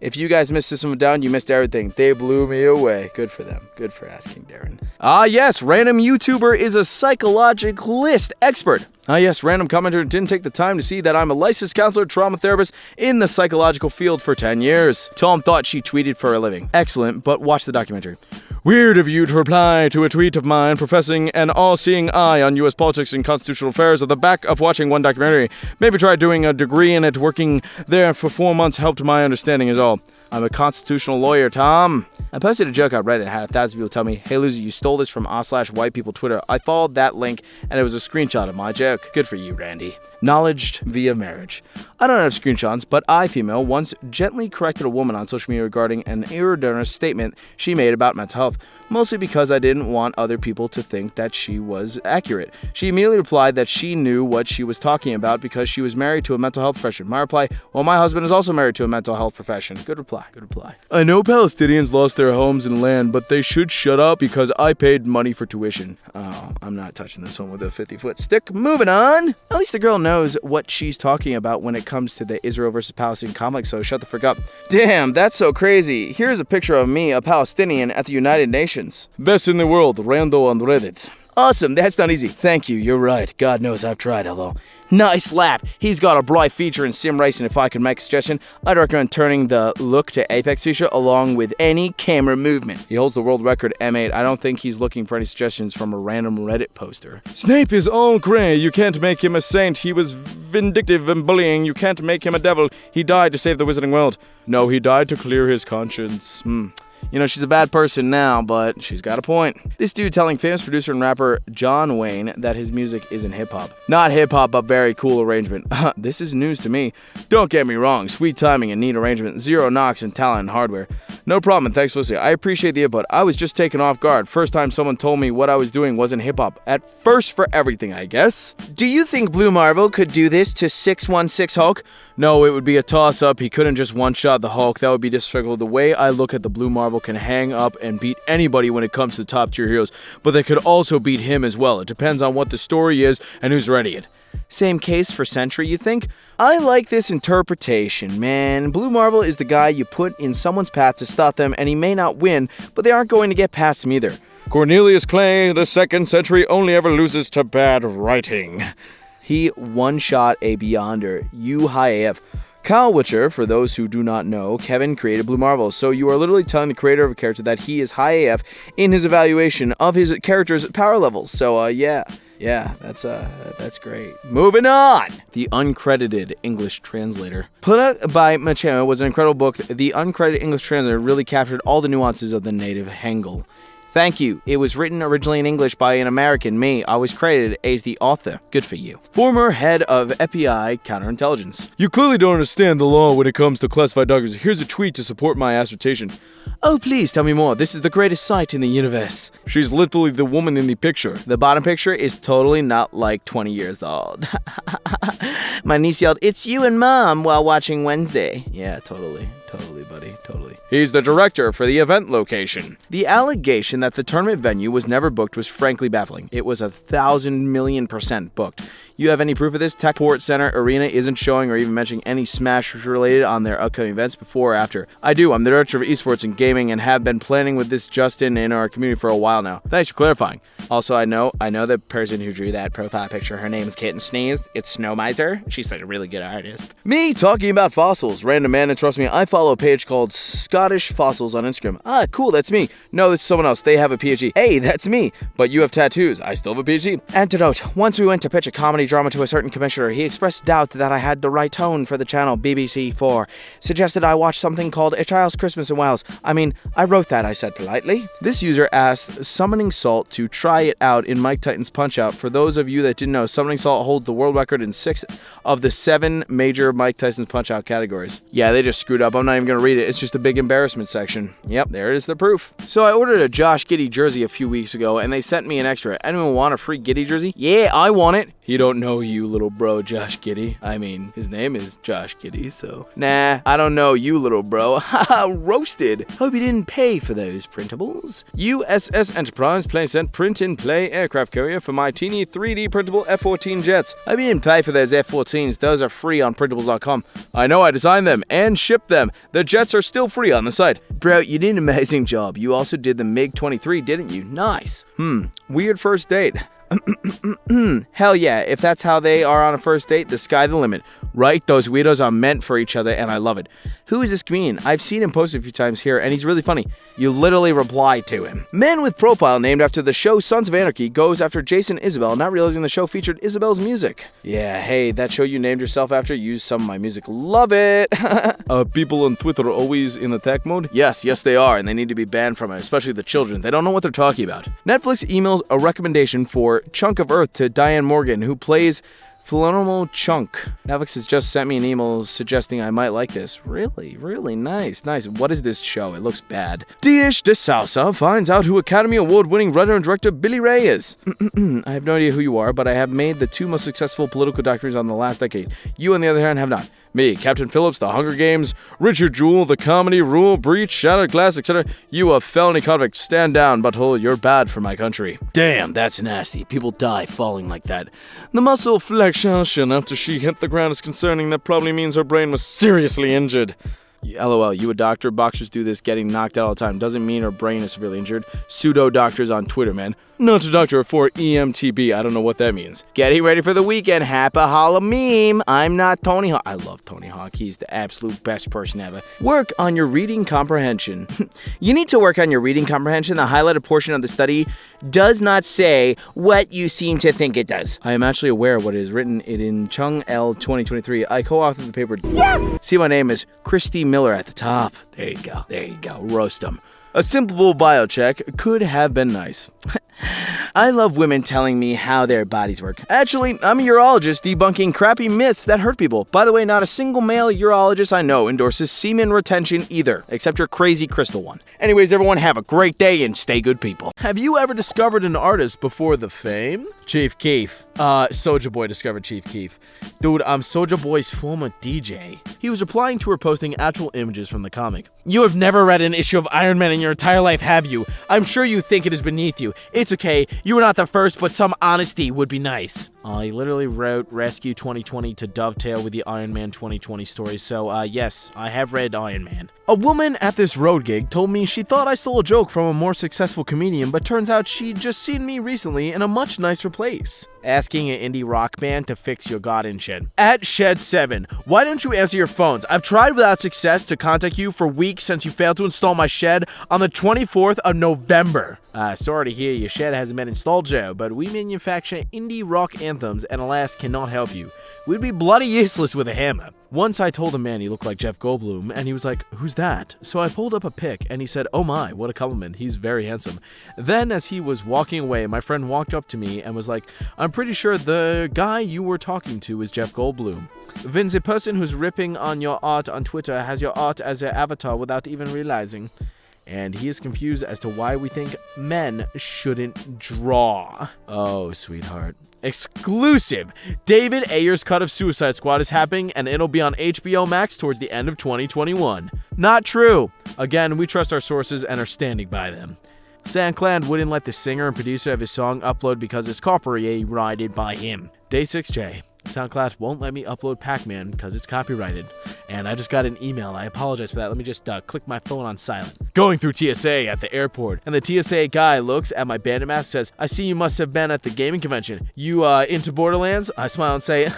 If you guys missed System of a Down, you missed everything. They blew me away. Good for them. Good for asking, Darren. Ah, yes, random YouTuber is a psychologist expert. Ah, yes, random commenter didn't take the time to see that I'm a licensed counselor, trauma therapist in the psychological field for 10 years. Tom thought she tweeted for a living. Excellent, but watch the documentary. Weird of you to reply to a tweet of mine professing an all-seeing eye on U.S. politics and constitutional affairs at the back of watching one documentary. Maybe try doing a degree in it. Working there for 4 months helped my understanding is all. I'm a constitutional lawyer, Tom. I posted a joke on Reddit, had 1,000 people tell me, hey loser, you stole this from r/white people Twitter. I followed that link, and it was a screenshot of my joke. Good for you, Randy. Knowledge via marriage. I don't have screenshots, but I, female, once gently corrected a woman on social media regarding an erroneous statement she made about mental health, mostly because I didn't want other people to think that she was accurate. She immediately replied that she knew what she was talking about because she was married to a mental health professional. My reply, well, my husband is also married to a mental health profession. Good reply, good reply. I know Palestinians lost their homes and land, but they should shut up because I paid money for tuition. Oh, I'm not touching this one with a 50-foot stick. Moving on. At least the girl knows what she's talking about when it comes to the Israel versus Palestine conflict, so shut the frick up. Damn, that's so crazy. Here's a picture of me, a Palestinian, at the United Nations. Best in the world, Rando on Reddit. Awesome, that's not easy. Thank you, you're right. God knows I've tried, although. Nice lap. He's got a bright feature in sim racing. If I could make a suggestion, I'd recommend turning the look to Apex feature along with any camera movement. He holds the world record M8. I don't think he's looking for any suggestions from a random Reddit poster. Snape is all grey. You can't make him a saint. He was vindictive and bullying. You can't make him a devil. He died to save the wizarding world. No, he died to clear his conscience. You know, she's a bad person now, but she's got a point. This dude telling famous producer and rapper John Wayne that his music isn't hip-hop. Not hip-hop, but very cool arrangement. This is news to me. Don't get me wrong, sweet timing and neat arrangement, zero knocks and talent and hardware. No problem, and thanks for listening. I appreciate the input. I was just taken off guard. First time someone told me what I was doing wasn't hip-hop. At first for everything, I guess. Do you think Blue Marvel could do this to 616 Hulk? No, it would be a toss-up. He couldn't just one-shot the Hulk. That would be disrespectful. The way I look at the Blue Marvel can hang up and beat anybody when it comes to top-tier heroes, but they could also beat him as well. It depends on what the story is and who's ready it. Same case for Sentry, you think? I like this interpretation, man. Blue Marvel is the guy you put in someone's path to stop them, and he may not win, but they aren't going to get past him either. Cornelius Clay, the second Sentry, only ever loses to bad writing. He one-shot a Beyonder. You high AF. Kyle Witcher, for those who do not know, Kevin created Blue Marvel, so you are literally telling the creator of a character that he is high AF in his evaluation of his character's power levels. So, yeah, that's great. Moving on! The Uncredited English Translator. Put out by Machema was an incredible book. The Uncredited English Translator really captured all the nuances of the native Hangul. Thank you. It was written originally in English by an American, me. I was credited as the author. Good for you. Former head of FBI counterintelligence. You clearly don't understand the law when it comes to classified documents. Here's a tweet to support my assertion. Oh, please tell me more. This is the greatest sight in the universe. She's literally the woman in the picture. The bottom picture is totally not like 20 years old. My niece yelled, "It's you and Mom," while watching Wednesday. Yeah, totally. Totally, buddy. Totally. He's the director for the event location. The allegation that the tournament venue was never booked was frankly baffling. It was 1,000,000,000% booked. You have any proof of this? Techport Center Arena isn't showing or even mentioning any Smash related on their upcoming events before or after. I do. I'm the director of esports and gaming and have been planning with this Justin in our community for a while now. Thanks for clarifying. Also, I know the person who drew that profile picture. Her name is Kitten Sneeze. It's Snow Miser. She's like a really good artist. Me talking about fossils. Random man, and trust me, I follow a page called Scottish Fossils on Instagram. Ah, cool, that's me. No, this is someone else. They have a PhD. Hey, that's me. But you have tattoos. I still have a PhD. Antidote. Once we went to pitch a comedy drama to a certain commissioner, he expressed doubt that I had the right tone for the channel BBC4. Suggested I watch something called A Child's Christmas in Wales. I mean, I wrote that, I said politely. This user asked Summoning Salt to try it out in Mike Tyson's Punch-Out. For those of you that didn't know, Summoning Salt holds the world record in 6 of the 7 major Mike Tyson's Punch-Out categories. Yeah, they just screwed up. I'm not even going to read it. It's just a big embarrassment section. Yep, there it is, the proof. So I ordered a Josh Giddey jersey a few weeks ago, and they sent me an extra. Anyone want a free Giddey jersey? Yeah, I want it. You don't know you, little bro, Josh Giddey. I mean, his name is Josh Giddey, so... Nah, I don't know you, little bro. Haha, roasted. Hope you didn't pay for those printables. USS Enterprise sent print-and-play aircraft carrier for my teeny 3D printable F-14 jets. I didn't pay for those F-14s. Those are free on printables.com. I know I designed them and shipped them. The jets are still free on the site. Bro, you did an amazing job. You also did the MiG-23, didn't you? Nice. Weird first date. Hell yeah, if that's how they are on a first date, the sky the limit. right? Those weirdos are meant for each other, and I love it. Who is this comedian? I've seen him post a few times here, and he's really funny. You literally reply to him. Man with profile named after the show Sons of Anarchy goes after Jason Isabel, not realizing the show featured Isabel's music. Yeah, hey, that show you named yourself after used some of my music. Love it. People on Twitter are always in attack mode? Yes, they are, and they need to be banned from it, especially the children. They don't know what they're talking about. Netflix emails a recommendation for Chunk of Earth to Diane Morgan, who plays Phenomenal Chunk. Netflix has just sent me an email suggesting I might like this. Really nice. What is this show? It looks bad. Dish de Sousa finds out who Academy Award-winning writer and director Billy Ray is. I have no idea who you are, but I have made the 2 most successful political documentaries on the last decade. You, on the other hand, have not. Me, Captain Phillips, The Hunger Games, Richard Jewell, The Comedy, Rule, Breach, Shattered Glass, etc. You a felony convict. Stand down, butthole. You're bad for my country. Damn, that's nasty. People die falling like that. The muscle flexion after she hit the ground is concerning. That probably means her brain was seriously injured. LOL, you a doctor? Boxers do this, getting knocked out all the time. Doesn't mean her brain is severely injured. Pseudo doctors on Twitter, man. Not a doctor for EMTB. I don't know what that means. Getting ready for the weekend. Happy holla meme. I'm not Tony Hawk. I love Tony Hawk. He's the absolute best person ever. Work on your reading comprehension. You need to work on your reading comprehension. The highlighted portion of the study does not say what you seem to think it does. I am actually aware of what it is written in Chung L 2023. I co-authored the paper. Yeah. See, my name is Christy Miller at the top. There you go. Roast 'em. A simple bio check could have been nice. I love women telling me how their bodies work. Actually, I'm a urologist debunking crappy myths that hurt people. By the way, not a single male urologist I know endorses semen retention either, except your crazy crystal one. Anyways, everyone have a great day and stay good people. Have you ever discovered an artist before the fame? Chief Keef. Soulja Boy discovered Chief Keef. Dude, I'm Soulja Boy's former DJ. He was replying to her posting actual images from the comic. You have never read an issue of Iron Man in your entire life, have you? I'm sure you think it is beneath you. It's okay, you were not the first, but some honesty would be nice. He literally wrote Rescue 2020 to dovetail with the Iron Man 2020 story, so yes, I have read Iron Man. A woman at this road gig told me she thought I stole a joke from a more successful comedian, but turns out she'd just seen me recently in a much nicer place. Asking an indie rock band to fix your garden shed. At Shed7, why don't you answer your phones? I've tried without success to contact you for weeks since you failed to install my shed on the 24th of November. Sorry to hear your shed hasn't been installed, Joe, but we manufacture indie rock anthems and alas cannot help you. We'd be bloody useless with a hammer. Once I told a man he looked like Jeff Goldblum, and he was like, who's that? So I pulled up a pic, and he said, oh my, what a compliment, he's very handsome. Then, as he was walking away, my friend walked up to me and was like, I'm pretty sure the guy you were talking to is Jeff Goldblum. Vince, a person who's ripping on your art on Twitter has your art as their avatar without even realizing. And he is confused as to why we think men shouldn't draw. Oh, sweetheart. Exclusive! David Ayer's cut of Suicide Squad is happening and it'll be on HBO Max towards the end of 2021. Not true! Again, we trust our sources and are standing by them. SoundCloud wouldn't let the singer and producer of his song upload because it's copyrighted by him. Day 6J. SoundCloud won't let me upload Pac-Man because it's copyrighted. And I just got an email. I apologize for that. Let me just click my phone on silent. Going through TSA at the airport, and the TSA guy looks at my bandit mask and says, I see you must have been at the gaming convention. You into Borderlands? I smile and say,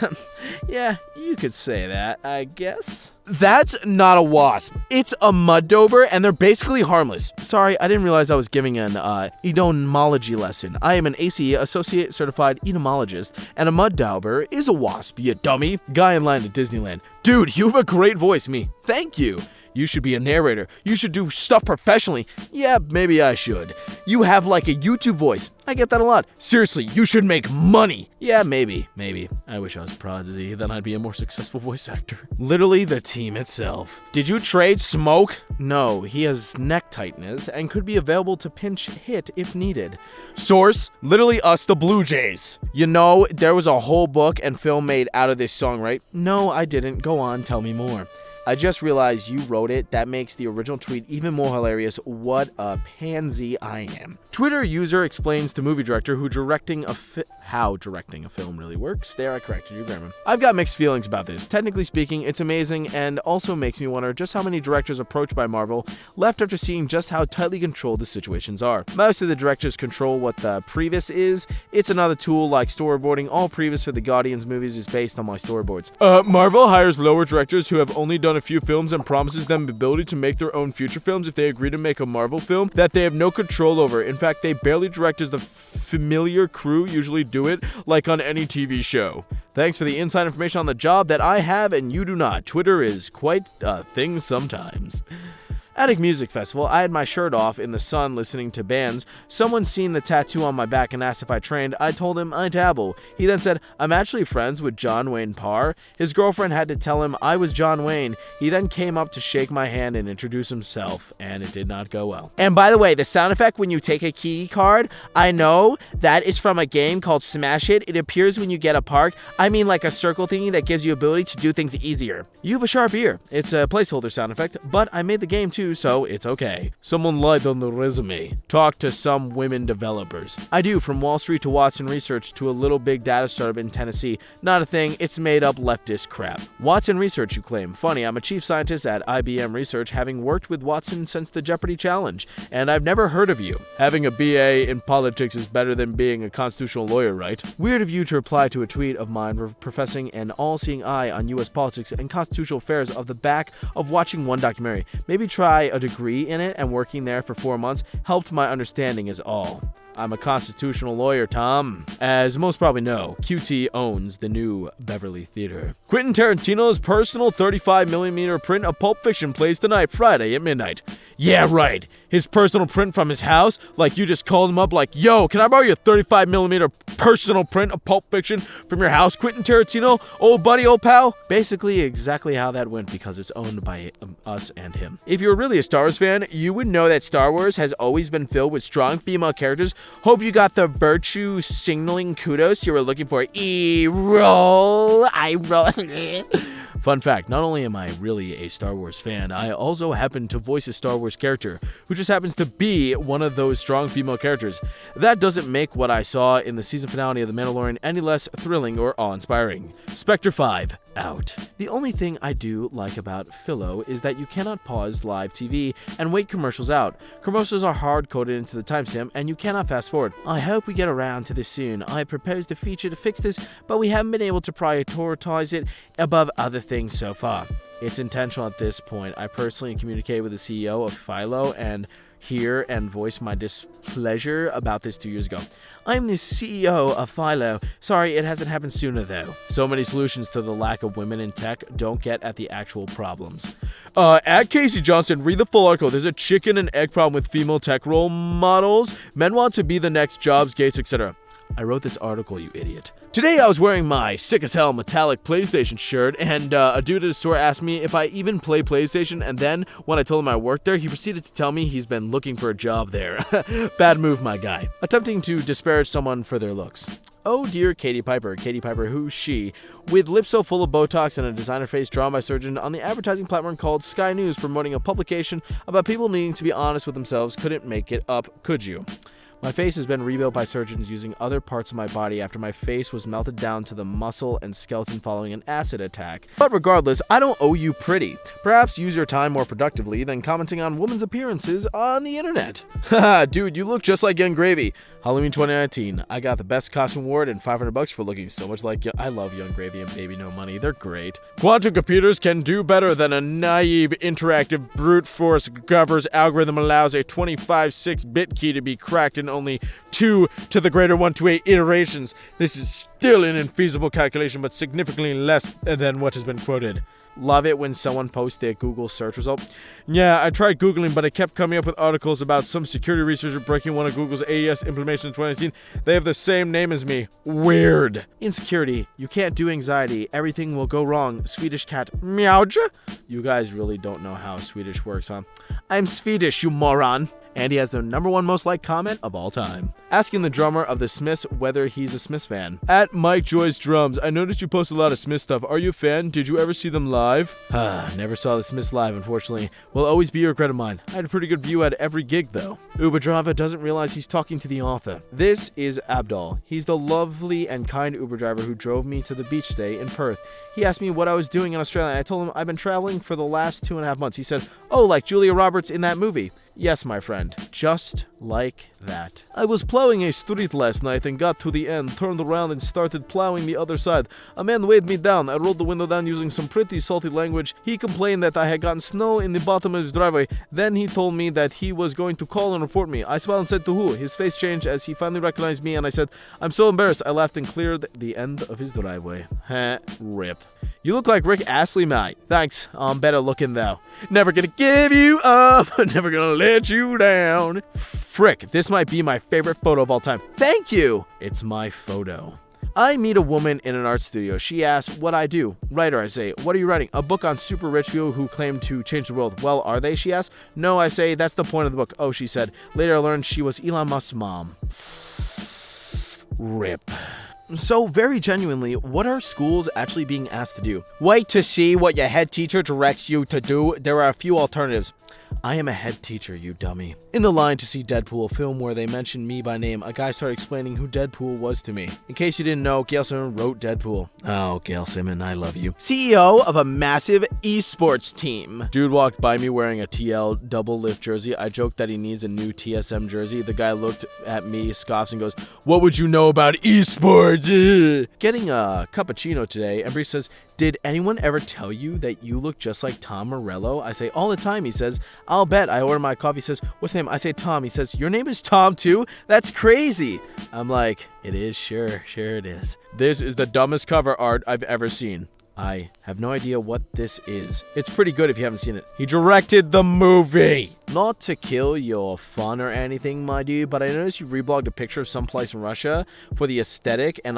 yeah, you could say that, I guess. That's not a wasp. It's a mud dauber, and they're basically harmless. Sorry, I didn't realize I was giving an entomology lesson. I am an ACE Associate Certified Entomologist, and a mud dauber is a wasp, you dummy. Guy in line at Disneyland. Dude, you have a great voice, me. Thank you. You should be a narrator. You should do stuff professionally. Yeah, maybe I should. You have like a YouTube voice. I get that a lot. Seriously, you should make money. Yeah, maybe. I wish I was Prodigy, then I'd be a more successful voice actor. Literally the team itself. Did you trade Smoke? No, he has neck tightness and could be available to pinch hit if needed. Source, literally us the Blue Jays. You know, there was a whole book and film made out of this song, right? No, I didn't. Go on, tell me more. I just realized you wrote it. That makes the original tweet even more hilarious. What a pansy I am. Twitter user explains to movie director how directing a film really works. There, I corrected you, grammar. I've got mixed feelings about this. Technically speaking, it's amazing and also makes me wonder just how many directors approached by Marvel left after seeing just how tightly controlled the situations are. Most of the directors control what the previs is. It's another tool like storyboarding. All previs for the Guardians movies is based on my storyboards. Marvel hires lower directors who have only done a few films and promises them the ability to make their own future films if they agree to make a Marvel film that they have no control over. In fact, they barely direct as the familiar crew usually do it, like on any TV show. Thanks for the inside information on the job that I have and you do not. Twitter is quite a thing sometimes. Attic Music Festival, I had my shirt off in the sun listening to bands. Someone seen the tattoo on my back and asked if I trained. I told him I dabble. He then said, I'm actually friends with John Wayne Parr. His girlfriend had to tell him I was John Wayne. He then came up to shake my hand and introduce himself, and it did not go well. And by the way, the sound effect when you take a key card, I know that is from a game called Smash It. It appears when you get a park. I mean like a circle thingy that gives you ability to do things easier. You have a sharp ear. It's a placeholder sound effect, but I made the game too, so it's okay. Someone lied on the resume. Talk to some women developers. I do, from Wall Street to Watson Research to a little big data startup in Tennessee. Not a thing, it's made up leftist crap. Watson Research, you claim. Funny, I'm a chief scientist at IBM Research, having worked with Watson since the Jeopardy Challenge, and I've never heard of you. Having a BA in politics is better than being a constitutional lawyer, right? Weird of you to reply to a tweet of mine professing an all-seeing eye on U.S. politics and constitutional affairs off the back of watching one documentary. Maybe try a degree in it, and working there for 4 months helped my understanding is all. I'm a constitutional lawyer, Tom. As most probably know, QT owns the new Beverly Theater. Quentin Tarantino's personal 35mm print of Pulp Fiction plays tonight, Friday at midnight. Yeah, right. His personal print from his house? Like you just called him up like, yo, can I borrow your 35mm personal print of Pulp Fiction from your house, Quentin Tarantino? Old buddy, old pal? Basically exactly how that went because it's owned by us and him. If you're really a Star Wars fan, you would know that Star Wars has always been filled with strong female characters. Hope you got the virtue signaling kudos you were looking for. E-roll, I roll. Fun fact, not only am I really a Star Wars fan, I also happen to voice a Star Wars character, who just happens to be one of those strong female characters. That doesn't make what I saw in the season finale of The Mandalorian any less thrilling or awe-inspiring. Spectre 5, out. The only thing I do like about Philo is that you cannot pause live TV and wait commercials out. Commercials are hard-coded into the timestamp and you cannot fast forward. I hope we get around to this soon. I proposed a feature to fix this, but we haven't been able to prioritize it above other things so far. It's intentional at this point. I personally communicated with the CEO of Philo and voiced my displeasure about this 2 years ago. I'm the CEO of Philo. Sorry, it hasn't happened sooner though. So many solutions to the lack of women in tech don't get at the actual problems. At Casey Johnson, read the full article. There's a chicken and egg problem with female tech role models. Men want to be the next Jobs, Gates, etc. I wrote this article, you idiot. Today I was wearing my sick as hell metallic PlayStation shirt, and a dude at the store asked me if I even play PlayStation, and then, when I told him I worked there, he proceeded to tell me he's been looking for a job there. Bad move, my guy. Attempting to disparage someone for their looks. Oh dear Katie Piper, who's she, with lips so full of Botox and a designer face drawn by surgeon on the advertising platform called Sky News, promoting a publication about people needing to be honest with themselves. Couldn't make it up, could you? My face has been rebuilt by surgeons using other parts of my body after my face was melted down to the muscle and skeleton following an acid attack. But regardless, I don't owe you pretty. Perhaps use your time more productively than commenting on women's appearances on the internet. Haha, dude, you look just like Young Gravy. Halloween 2019. I got the best costume award and $500 for looking so much like I love Young Gravy and Baby No Money. They're great. Quantum computers can do better than a naive, interactive, brute force Govers algorithm allows a 25/6-bit key to be cracked in only 2 to the greater 128 iterations. This is still an infeasible calculation, but significantly less than what has been quoted. Love it when someone posts their Google search result. Yeah, I tried Googling, but it kept coming up with articles about some security researcher breaking one of Google's AES implementations in 2019. They have the same name as me. Weird. Insecurity. You can't do anxiety. Everything will go wrong. Swedish cat. Meowja? You guys really don't know how Swedish works, huh? I'm Swedish, you moron. And he has the #1 most liked comment of all time. Asking the drummer of the Smiths whether he's a Smiths fan. At Mike Joyce Drums, I noticed you post a lot of Smiths stuff. Are you a fan? Did you ever see them live? Never saw the Smiths live, unfortunately. Will always be a regret of mine. I had a pretty good view at every gig, though. Uber driver doesn't realize he's talking to the author. This is Abdul. He's the lovely and kind Uber driver who drove me to the beach today in Perth. He asked me what I was doing in Australia, and I told him I've been traveling for the last 2.5 months. He said, "Oh, like Julia Roberts in that movie." Yes, my friend. Just like that. I was plowing a street last night and got to the end, turned around and started plowing the other side. A man waved me down. I rolled the window down using some pretty salty language. He complained that I had gotten snow in the bottom of his driveway. Then he told me that he was going to call and report me. I smiled and said to who? His face changed as he finally recognized me and I said, "I'm so embarrassed." I laughed and cleared the end of his driveway. Rip. You look like Rick Astley, mate. Thanks. I'm better looking though. Never gonna give you up. Never gonna let you down. Frick, this might be my favorite photo of all time. Thank you. It's my photo. I meet a woman in an art studio. She asks what I do. Writer, I say. What are you writing? A book on super rich people who claim to change the world. Well, are they? She asks. No, I say. That's the point of the book. Oh, she said. Later I learned she was Elon Musk's mom. Rip. So, very genuinely, what are schools actually being asked to do? Wait to see what your head teacher directs you to do. There are a few alternatives. I am a head teacher, you dummy. In the line to see Deadpool, a film where they mentioned me by name, a guy started explaining who Deadpool was to me. In case you didn't know, Gail Simon wrote Deadpool. Oh, Gail Simon, I love you. CEO of a massive esports team. Dude walked by me wearing a TL double lift jersey. I joked that he needs a new TSM jersey. The guy looked at me, scoffs, and goes, "What would you know about esports?" Getting a cappuccino today, and Bree says, "Did anyone ever tell you that you look just like Tom Morello?" I say, "All the time." He says, "I'll bet." I order my coffee. He says, "What's his name?" I say, "Tom." He says, "Your name is Tom too? That's crazy." I'm like, "It is, sure it is." This is the dumbest cover art I've ever seen. I have no idea what this is. It's pretty good if you haven't seen it. He directed the movie. Not to kill your fun or anything, my dude, but I noticed you reblogged a picture of someplace in Russia for the aesthetic, and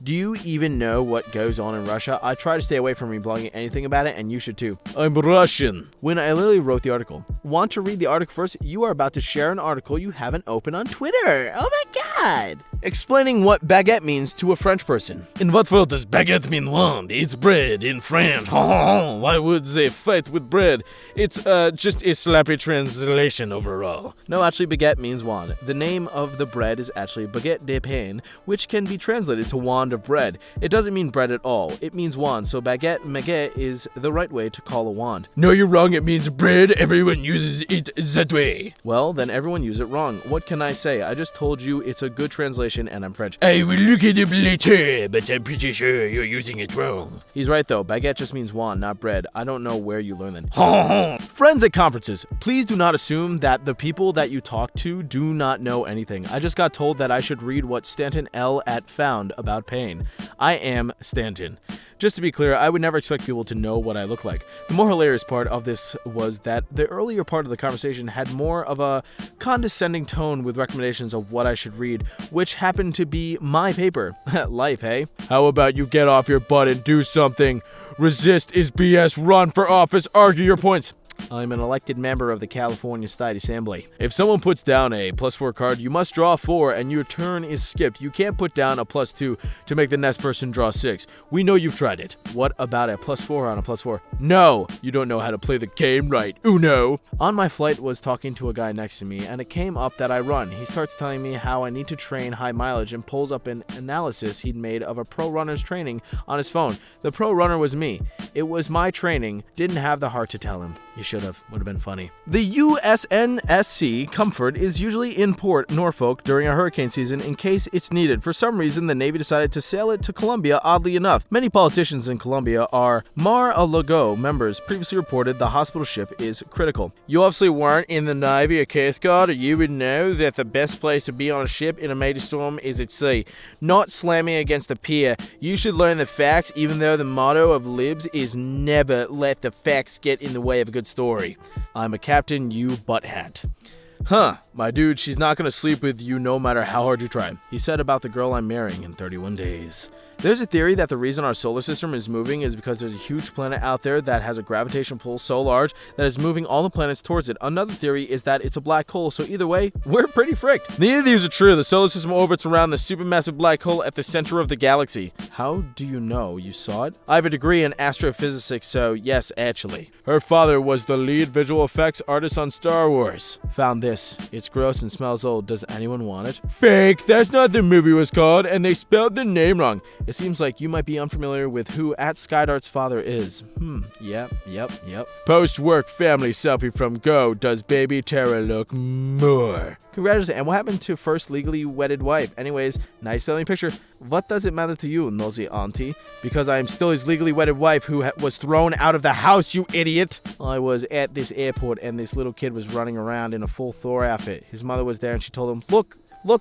do you even know what goes on in Russia? I try to stay away from reblogging anything about it, and you should too. I'm Russian. When I literally wrote the article. Want to read the article first? You are about to share an article you haven't opened on Twitter. Oh my god. Explaining what baguette means to a French person. In what world does baguette mean wand? It's bread in French. Why would they fight with bread? It's just a slappy translation overall. No, actually baguette means wand. The name of the bread is actually baguette de pain, which can be translated to wand of bread. It doesn't mean bread at all. It means wand, so baguette is the right way to call a wand. No, you're wrong. It means bread. Everyone uses it that way. Well, then everyone uses it wrong. What can I say? I just told you it's a good translation and I'm French. I will look it up later, but I'm pretty sure you're using it wrong. He's right though. Baguette just means wand, not bread. I don't know where you learned that. Friends at conferences, please do not assume that the people that you talk to do not know anything. I just got told that I should read what Stanton L. at found about pain. I am Stanton. Just to be clear, I would never expect people to know what I look like. The more hilarious part of this was that the earlier part of the conversation had more of a condescending tone with recommendations of what I should read, which happened to be my paper. Life, hey? How about you get off your butt and do something? Resist is BS. Run for office. Argue your points. I'm an elected member of the California State Assembly. If someone puts down a +4 card, you must draw 4 and your turn is skipped. You can't put down a +2 to make the next person draw 6. We know you've tried it. What about a +4 on a +4? No, you don't know how to play the game right. Uno. On my flight was talking to a guy next to me and it came up that I run. He starts telling me how I need to train high mileage and pulls up an analysis he'd made of a pro runner's training on his phone. The pro runner was me. It was my training. Didn't have the heart to tell him. You should have. Would have been funny. The USNSC Comfort is usually in Port Norfolk during a hurricane season in case it's needed. For some reason, the Navy decided to sail it to Colombia, oddly enough. Many politicians in Colombia are Mar-a-Lago members. Previously reported the hospital ship is critical. You obviously weren't in the Navy or Coast Guard, or you would know that the best place to be on a ship in a major storm is at sea, not slamming against a pier. You should learn the facts, even though the motto of Libs is never let the facts get in the way of a good story. I'm a captain, you butthead. Huh, my dude, she's not gonna sleep with you no matter how hard you try. He said about the girl I'm marrying in 31 days. There's a theory that the reason our solar system is moving is because there's a huge planet out there that has a gravitational pull so large that is moving all the planets towards it. Another theory is that it's a black hole, so either way, we're pretty fricked. Neither of these are true. The solar system orbits around the supermassive black hole at the center of the galaxy. How do you know? You saw it? I have a degree in astrophysics, so yes, actually. Her father was the lead visual effects artist on Star Wars. Found this. It's gross and smells old. Does anyone want it? Fake! That's not the movie was called, and they spelled the name wrong. It seems like you might be unfamiliar with who @Skydart's father is. Yep. Post-work family selfie from Go. Does baby Tara look more? Congratulations. And what happened to first legally wedded wife? Anyways, nice family picture. What does it matter to you, nosy auntie? Because I am still his legally wedded wife who was thrown out of the house, you idiot. I was at this airport and this little kid was running around in a full Thor outfit. His mother was there and she told him, look,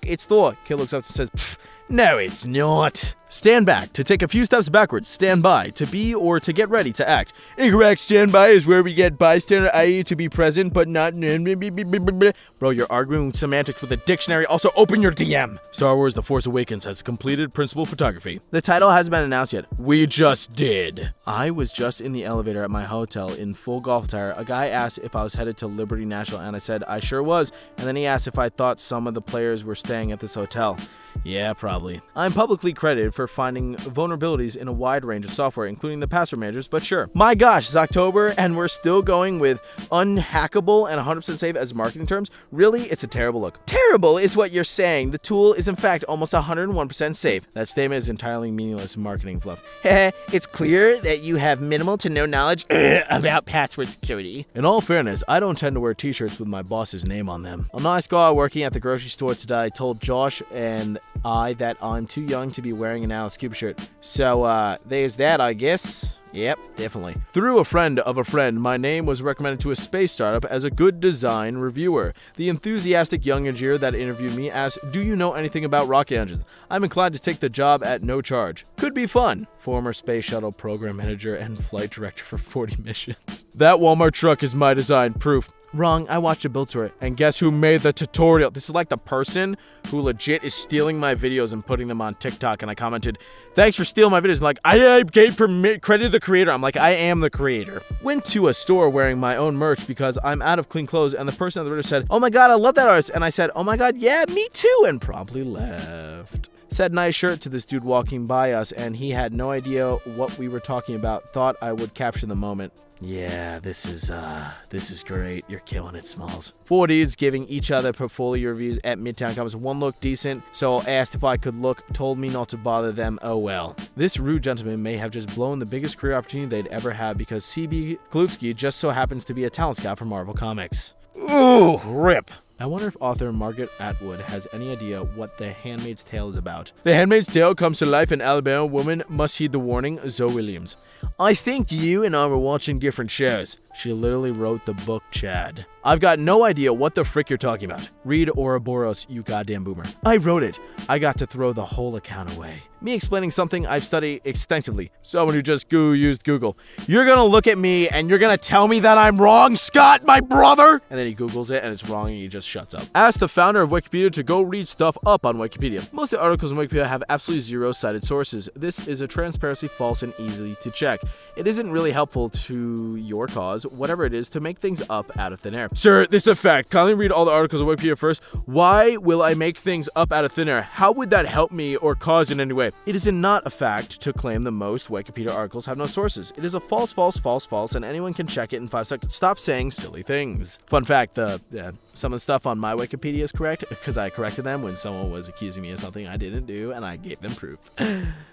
it's Thor. Kid looks up and says, pfft. No, it's not. Stand back. To take a few steps backwards. Stand by. To be or to get ready to act. Incorrect. Stand by is where we get bystander, i.e. to be present, but not... Bro, you're arguing semantics with a dictionary. Also, open your DM. Star Wars The Force Awakens has completed principal photography. The title hasn't been announced yet. We just did. I was just in the elevator at my hotel in full golf attire. A guy asked if I was headed to Liberty National, and I said I sure was. And then he asked if I thought some of the players were staying at this hotel. Yeah, probably. I'm publicly credited for finding vulnerabilities in a wide range of software, including the password managers, but sure. My gosh, it's October and we're still going with unhackable and 100% safe as marketing terms? Really? It's a terrible look. Terrible is what you're saying. The tool is in fact almost 101% safe. That statement is entirely meaningless marketing fluff. It's clear that you have minimal to no knowledge about password security. In all fairness, I don't tend to wear t-shirts with my boss's name on them. A nice guy working at the grocery store today told Josh and I that I'm too young to be wearing an Alice Cooper shirt. So, there's that, I guess. Yep, definitely. Through a friend of a friend, my name was recommended to a space startup as a good design reviewer. The enthusiastic young engineer that interviewed me asked, do you know anything about rocket engines? I'm inclined to take the job at no charge. Could be fun. Former space shuttle program manager and flight director for 40 missions. That Walmart truck is my design. Proof. Wrong, I watched a build tour, and guess who made the tutorial? This is like the person who legit is stealing my videos and putting them on TikTok, and I commented, thanks for stealing my videos. Like, I gave credit to the creator. I'm like, I am the creator. Went to a store wearing my own merch because I'm out of clean clothes, and the person at the register said, oh my god, I love that artist. And I said, oh my god, yeah, me too, and promptly left. Said nice shirt to this dude walking by us, and he had no idea what we were talking about. Thought I would capture the moment. Yeah, this is great. You're killing it, Smalls. 4 dudes giving each other portfolio reviews at Midtown Comics. One looked decent, so asked if I could look, told me not to bother them. Oh well. This rude gentleman may have just blown the biggest career opportunity they'd ever had because CB Kalupski just so happens to be a talent scout for Marvel Comics. Ooh, rip. I wonder if author Margaret Atwood has any idea what The Handmaid's Tale is about. The Handmaid's Tale comes to life in Alabama. Woman must heed the warning. Zoe Williams. I think you and I were watching different shows. She literally wrote the book, Chad. I've got no idea what the frick you're talking about. Read Ouroboros, you goddamn boomer. I wrote it. I got to throw the whole account away. Me explaining something I've studied extensively. Someone who just used Google. You're gonna look at me and you're gonna tell me that I'm wrong, Scott, my brother? And then he Googles it and it's wrong and he just shuts up. Ask the founder of Wikipedia to go read stuff up on Wikipedia. Most of the articles on Wikipedia have absolutely zero cited sources. This is a transparency false and easy to check. It isn't really helpful to your cause, whatever it is, to make things up out of thin air. Sir, this is a fact. Kindly read all the articles on Wikipedia first. Why will I make things up out of thin air? How would that help me or cause in any way? It is not a fact to claim that most Wikipedia articles have no sources. It is a false, and anyone can check it in 5 seconds. Stop saying silly things. Fun fact, some of the stuff on my Wikipedia is correct because I corrected them when someone was accusing me of something I didn't do, and I gave them proof.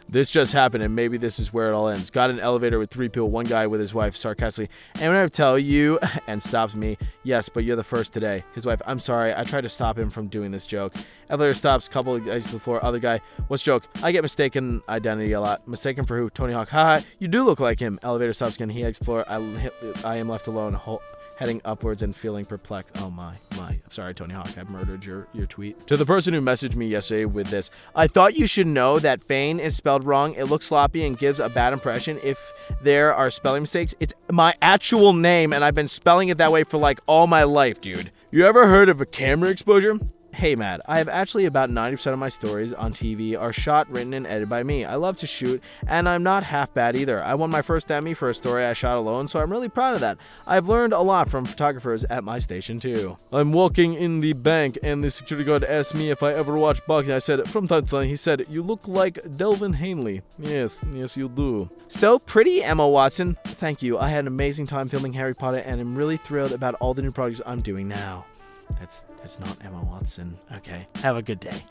This just happened, and maybe this is where it all ends. Got an elevator with 3 people, one guy with his wife sarcastically, and when I tell you, and stops me, yes, but you're the first today. His wife, I'm sorry, I tried to stop him from doing this joke. Elevator stops, couple guys to the floor, other guy, what's joke? I get mistaken identity a lot. Mistaken for who? Tony Hawk, haha, you do look like him. Elevator stops again, he exits the floor, I am left alone, heading upwards and feeling perplexed. Oh my. I'm sorry, Tony Hawk, I've murdered your tweet. To the person who messaged me yesterday with this, I thought you should know that Fane is spelled wrong. It looks sloppy and gives a bad impression if there are spelling mistakes. It's my actual name, and I've been spelling it that way for like all my life, dude. You ever heard of a camera exposure? Hey Matt, I have actually about 90% of my stories on TV are shot, written, and edited by me. I love to shoot, and I'm not half bad either. I won my first Emmy for a story I shot alone, so I'm really proud of that. I've learned a lot from photographers at my station too. I'm walking in the bank, and the security guard asked me if I ever watch boxing. I said, from time to time. He said, you look like Delvin Hanley. Yes, you do. So pretty, Emma Watson. Thank you. I had an amazing time filming Harry Potter, and I'm really thrilled about all the new projects I'm doing now. That's not Emma Watson. Okay. Have a good day.